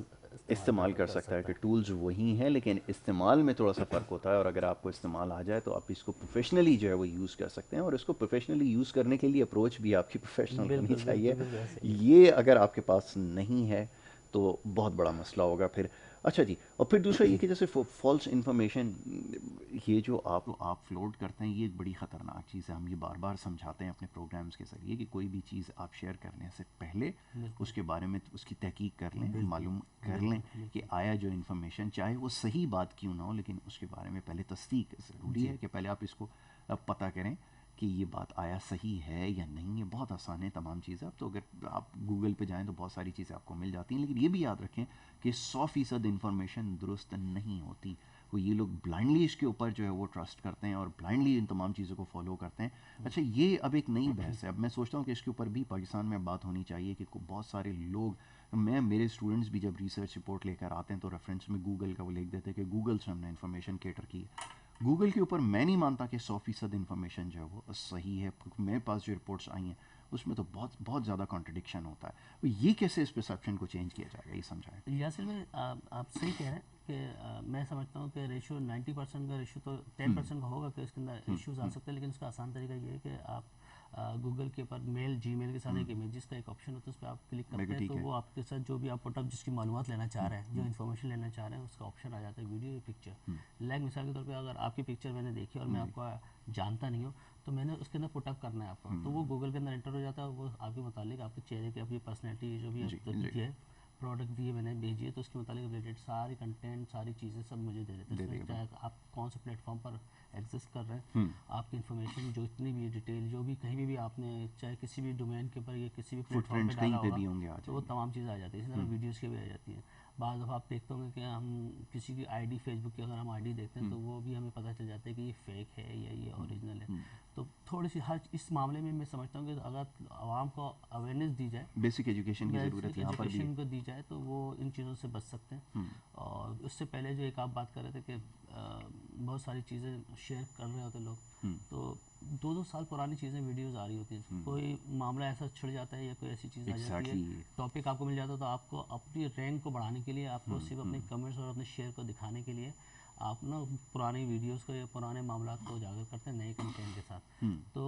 इस्तेमाल कर सकता है कि टूल्स वही हैं लेकिन इस्तेमाल में थोड़ा सा फ़र्क होता है। और अगर आपको इस्तेमाल आ जाए तो आप इसको प्रोफेशनली जो है वो यूज़ कर सकते हैं, और इसको प्रोफेशनली यूज़ करने के लिए अप्रोच भी आपकी प्रोफेशनल होनी चाहिए। ये अगर आपके पास नहीं है तो बहुत बड़ा मसला होगा फिर। अच्छा जी, और फिर दूसरा ये कि जैसे फॉल्स इन्फॉर्मेशन ये जो आप फ्लोट करते हैं, ये एक बड़ी ख़तरनाक चीज़ है। हम ये बार बार समझाते हैं अपने प्रोग्राम्स के ज़रिए कि कोई भी चीज़ आप शेयर करने से पहले उसके बारे में उसकी तहकीक कर लें, मालूम कर लें कि आया जो इन्फॉर्मेशन, चाहे वो सही बात क्यों ना हो, लेकिन उसके बारे में पहले तस्दीक ज़रूरी है कि पहले आप इसको पता करें कि ये बात आया सही है या नहीं है। बहुत आसान है तमाम चीज़ें। अब तो अगर आप गूगल पे जाएं तो बहुत सारी चीज़ें आपको मिल जाती हैं, लेकिन ये भी याद रखें कि 100% इन्फॉर्मेशन दुरुस्त नहीं होती। वो ये लोग ब्लाइंडली इसके ऊपर जो है वो ट्रस्ट करते हैं और ब्लाइंडली इन तमाम चीज़ों को फॉलो करते हैं। अच्छा, ये अब एक नई बहस है। अब मैं सोचता हूँ कि इसके ऊपर भी पाकिस्तान में बात होनी चाहिए कि बहुत सारे लोग, मेरे स्टूडेंट्स भी जब रिसर्च रिपोर्ट लेकर आते हैं तो रेफरेंस में गूगल का वो लिख देते हैं कि गूगल से हमने इन्फॉर्मेशन कैटर की। गूगल के ऊपर मैं नहीं मानता कि 100% इन्फॉर्मेशन जो है वो सही है, क्योंकि मेरे पास जो रिपोर्ट्स आई हैं उसमें तो बहुत ज़्यादा कॉन्ट्रडिक्शन होता है। ये कैसे इस परसेप्शन को चेंज किया जाएगा, ये समझाएं। यासिर में आप सही कह रहे हैं कि मैं समझता हूँ कि रेशियो 90% का रेशियो तो 10% का होगा कि इसके अंदर इश्यूज़ आ सकते हैं, लेकिन इसका आसान तरीका ये है कि आप गूगल के ऊपर जीमेल के साथ एक इमेजेस का एक ऑप्शन होता है, उस पर आप क्लिक करते हैं तो वो आपके साथ जो भी आप पुटअप जिसकी मालूमात लेना चाह रहे हैं, जो इन्फॉर्मेशन लेना चाह रहे हैं, उसका ऑप्शन आ जाता है वीडियो या पिक्चर। लाइक मिसाल के तौर पे अगर आपकी पिक्चर मैंने देखी और मैं आपको जानता नहीं हूँ तो मैंने उसके अंदर पुटअप करना है आपको, तो वो गूगल के अंदर एंटर हो जाता है। वो आपके मुतालिक आपके चेहरे की अपनी पर्सनैलिटी जो भी है, प्रोडक्ट दिए मैंने भेजी है तो उसके मुताबिक रिलेटेड सारी कंटेंट सारी चीज़ें सब मुझे दे देते हैं। चाहे आप कौन से प्लेटफॉर्म पर एक्सेस कर रहे हैं, आपकी इन्फॉर्मेशन जो इतनी भी डिटेल जो भी कहीं भी आपने चाहे किसी भी डोमेन के ऊपर या किसी भी प्लेटफॉर्म पर डाला होगा तो वो तमाम चीज़ें आ जाती है। इसी तरह वीडियोज़ की भी आ जाती हैं। बाद दफ़ा आप देखते होंगे कि हम किसी की आईडी फेसबुक की अगर हम आईडी देखते हैं तो वो भी हमें पता चल जाता है कि ये फेक है या ये ओरिजिनल है। तो थोड़ी सी हर इस मामले में मैं समझता हूँ कि अगर आवाम को अवेयरनेस दी जाए, बेसिक एजुकेशन की ज़रूरत है, एजुकेशन को दी जाए तो वो इन चीज़ों से बच सकते हैं। और उससे पहले जो एक आप बात कर रहे थे कि बहुत सारी चीज़ें शेयर कर रहे होते लोग, तो 2-2 साल पुरानी चीज़ें वीडियोस आ रही होती हैं, कोई मामला ऐसा छिड़ जाता है या कोई ऐसी चीज़ आ जाती है, टॉपिक आपको मिल जाता है, तो आपको अपनी रैंक को बढ़ाने के लिए आपको सिर्फ अपने कमेंट्स और अपने शेयर को दिखाने के लिए आप ना पुरानी वीडियोस को या पुराने मामला को उजागर करते हैं नए कंटेंट के साथ। तो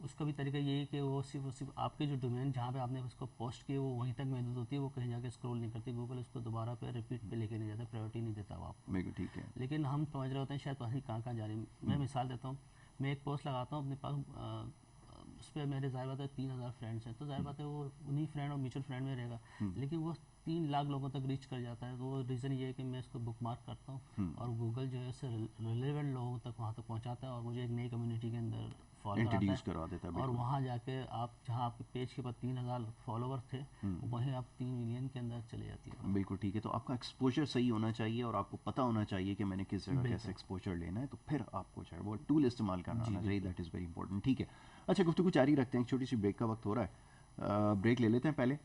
उसका भी तरीका यही है कि वो सिर्फ आपके जो डोमेन जहाँ पे आपने उसको पोस्ट किया वो वहीं तक महदूद होती है, वो कहीं जाके स्क्रॉल नहीं करती, गूगल उसको दोबारा पे रिपीट पे लेके नहीं जाता, प्रायोरिटी नहीं देता वो आपको। ठीक है। लेकिन हम समझ रहे होते हैं शायद पता नहीं कहाँ जा रही है। मैं मिसाल देता हूँ, मैं एक पोस्ट लगाता हूँ अपने पास, उस पर मेरे ज़ाहिर बात है 3000 फ्रेंड्स हैं, तो ज़ाहिर बात है वो उन्हीं फ्रेंड और म्यूचुअल फ्रेंड में रहेगा, लेकिन वो 3 लाख लोगों तक रीच कर जाता है। तो वो रीज़न ये है कि मैं इसको बुक मार्क करता हूँ और गूगल जो है उससे रिलेवेंट लोगों तक वहाँ तक पहुँचाता है और मुझे एक नई कम्युनिटी के अंदर इंट्रोड्यूस करवा देता है। और वहाँ जाके आप जहाँ आपके पेज के ऊपर 3000 फॉलोवर थे वहीं आप 3 मिलियन के अंदर चले जाती है। बिल्कुल ठीक है। तो आपका एक्सपोजर सही होना चाहिए और आपको पता होना चाहिए कि मैंने किस जगह कैसे एक्सपोजर लेना है, तो फिर आपको जो है वो टूल इस्तेमाल करना आना चाहिए। That is very important. ठीक है, अच्छा गुफ्तगू जारी रखते हैं, एक छोटी सी ब्रेक का वक्त हो रहा है, ब्रेक ले लेते हैं पहले,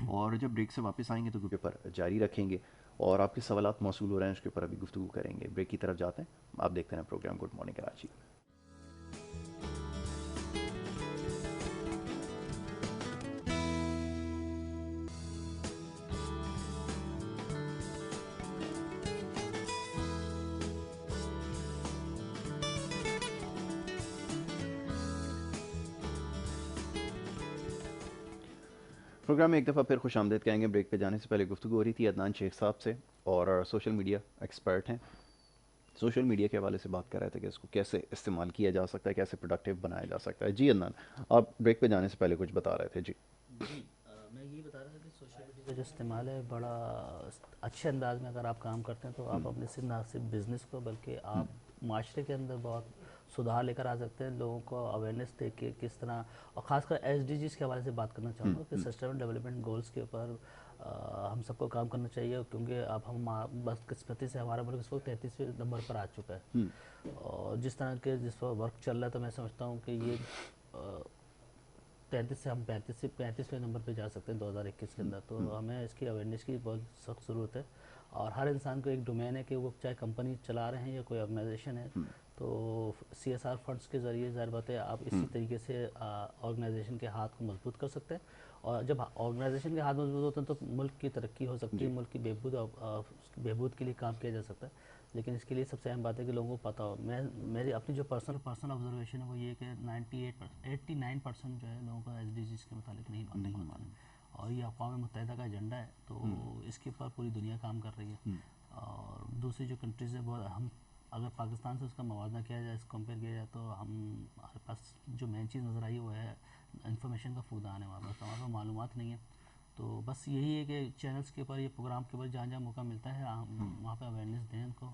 और जब ब्रेक से वापस आएंगे तो गुफ्तगू पर जारी रखेंगे और आपके सवालात मौसूल हो रहे हैं उसके ऊपर अभी गुफ्तगू करेंगे। ब्रेक की तरफ जाते हैं, आप देखते हैं programme good morning Karachi. Program में एक दफ़ा फिर खुश आमदीद कहेंगे। ब्रेक पे जाने से पहले गुफ्तगू हो रही थी अदनान शेख साहब से, और सोशल मीडिया एक्सपर्ट हैं, सोशल मीडिया के हवाले से बात कर रहे थे कि इसको कैसे इस्तेमाल किया जा सकता है, कैसे प्रोडक्टिव बनाया जा सकता है। जी अदनान, आप ब्रेक पे जाने से पहले कुछ बता रहे थे। जी मैं ये बता रहा था कि सोशल मीडिया का जो इस्तेमाल है बड़ा अच्छे अंदाज में अगर आप काम करते हैं तो आप अपने सिर्फ ना सिर्फ बिज़नेस को बल्कि आप माशरे के अंदर बहुत सुधार लेकर आ सकते हैं, लोगों को अवेयरनेस दे के किस तरह, और ख़ासकर SDGs के हवाले से बात करना चाहूँगा कि सस्टेनेबल डेवलपमेंट गोल्स के ऊपर हम सबको काम करना चाहिए, क्योंकि अब हम बदकिस्मती से हमारा मुल्क इस वक्त 33वें नंबर पर आ चुका है। और जिस तरह के जिस वक्त वर्क चल रहा है, तो मैं समझता हूँ कि ये 33 से हम 35वें नंबर पे जा सकते हैं 2021 के अंदर। तो हमें इसकी अवेयरनेस की बहुत सख्त ज़रूरत है, और हर इंसान को एक डोमेन है कि वो चाहे कंपनी चला रहे हैं या कोई ऑर्गेनाइजेशन है, तो CSR फंड्स के ज़रिए ज़ाहिर बात है आप इसी तरीके से ऑर्गेनाइजेशन के हाथ को मजबूत कर सकते हैं। और जब ऑर्गेनाइजेशन के हाथ मजबूत होते हैं तो मुल्क की तरक्की हो सकती है, मुल्क की बहबूद के लिए काम किया जा सकता है। लेकिन इसके लिए सबसे अहम बात है कि लोगों को पता हो। मेरी अपनी जो पर्सनल ऑब्जर्वेशन है वो ये कि 89% जो है लोगों को SDGs के मुतालिक नहीं मालूम, और ये अक़वाम मुत्तहिदा का एजेंडा है, तो इसके ऊपर पूरी दुनिया काम कर रही है। और दूसरी जो कंट्रीज़ है बहुत, हम अगर पाकिस्तान से उसका मवाजना किया जाए, कंपेयर किया जाए, तो हमारे पास जो मेन चीज़ नज़र आई वो है इंफॉर्मेशन का फूदान है। हमारे पास मालूमात नहीं है। तो बस यही है कि चैनल्स के ऊपर, ये प्रोग्राम के ऊपर जहाँ जहाँ मौका मिलता है वहाँ पे अवेयरनेस दें उनको,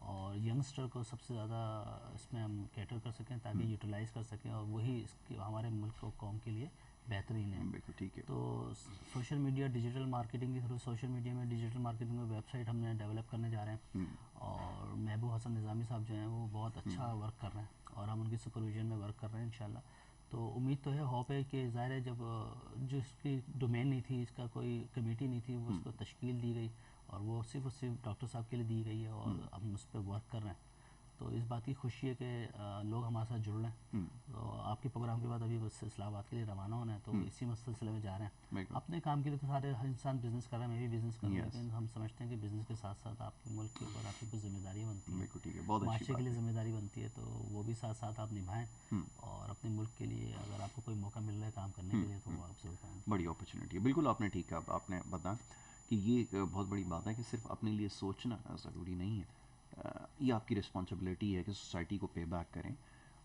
और यंगस्टर को सबसे ज़्यादा इसमें हम कैटर कर सकें ताकि यूटिलाइज़ कर सकें, और वही इसके हमारे मुल्क और कौम के लिए बेहतरीन है। बिल्कुल ठीक है। तो सोशल मीडिया डिजिटल मार्केटिंग के थ्रू, सोशल मीडिया में डिजिटल मार्केटिंग में वेबसाइट हमने डेवलप करने जा रहे हैं, और महबूब हसन निज़ामी साहब जो हैं वो बहुत अच्छा वर्क कर रहे हैं, और हम उनकी सुपरविजन में वर्क कर रहे हैं इंशाल्लाह। तो उम्मीद तो है, होप है कि ज़ाहिर है जब जो इसकी डोमेन नहीं थी, इसका कोई कमेटी नहीं थी, वो उसको तश्कील दी गई, और वो सिर्फ डॉक्टर साहब के लिए दी गई है, और हम उस पर वर्क कर रहे हैं। तो इस बात की खुशी है कि लोग हमारे साथ जुड़ रहे हैं। तो आपके प्रोग्राम के बाद अभी बस इस्लामाबाद के लिए रवाना होना है, तो इसी सिलसिले में जा रहे हैं। अपने काम के लिए तो सारे हर इंसान बिज़नेस कर रहे हैं, मैं भी बिज़नेस कर रहा हूँ, लेकिन हम समझते हैं कि बिज़नेस के साथ साथ आपके मुल्क के ऊपर आपकी कुछ जिम्मेदारी बनती है, माशरे के लिए ज़िम्मेदारी बनती है, तो वो भी साथ साथ आप निभाएँ, और अपने मुल्क के लिए अगर आपको कोई मौका मिल रहा है काम करने के लिए, तो वो आप ज़रूर करें। बड़ी अपॉर्चुनिटी है, बिल्कुल आपने ठीक कहा। आपने बताया कि ये एक बहुत बड़ी बात है कि सिर्फ अपने लिए सोचना ज़रूरी नहीं है, ये आपकी रिस्पॉन्सिबिलिटी है कि सोसाइटी को पे बैक करें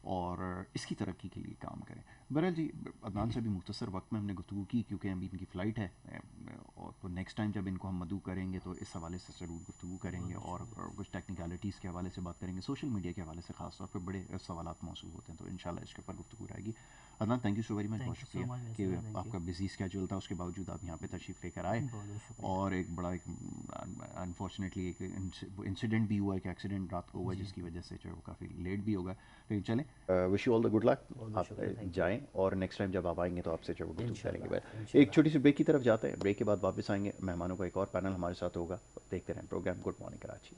और इसकी तरक्की के लिए काम करें। बहरहाल जी, अदनान से भी मुख्तसर वक्त में हमने गुफ्तगू की, क्योंकि अभी इनकी फ़्लाइट है, और तो नेक्स्ट टाइम जब इनको हम मदऊ करेंगे तो इस हवाले से ज़रूर गुफ्तगू करेंगे, और कुछ टेक्निकलिटीज़ के हवाले से बात करेंगे, सोशल मीडिया के हवाले से ख़ास तौर पर बड़े सवालात मौजूद होते हैं, तो इंशाल्लाह इसके ऊपर गुफ्तगू रहेगी। Adnan, thank you so very much, बहुत शुक्रिया कि आपका बिजी स्केड्यूल था, उसके बावजूद आप यहाँ पे तशरीफ़ लेकर आए, और एक बड़ा अनफॉर्चुनेटली एक इंसिडेंट भी हुआ, एक एक्सीडेंट रात को हुआ, जिसकी वजह से जो है वो काफ़ी लेट भी होगा। लेकिन चलें, wish you all the good luck, आप जाएँ, और नेक्स्ट टाइम जब आप आएंगे तो आपसे जो गुफ्तगू करेंगे। एक छोटी सी ब्रेक की तरफ जाते हैं, ब्रेक के बाद वापस आएंगे, मेहमानों का एक और पैनल हमारे साथ होगा। देखते रहें प्रोग्राम गुड मॉर्निंग कराची।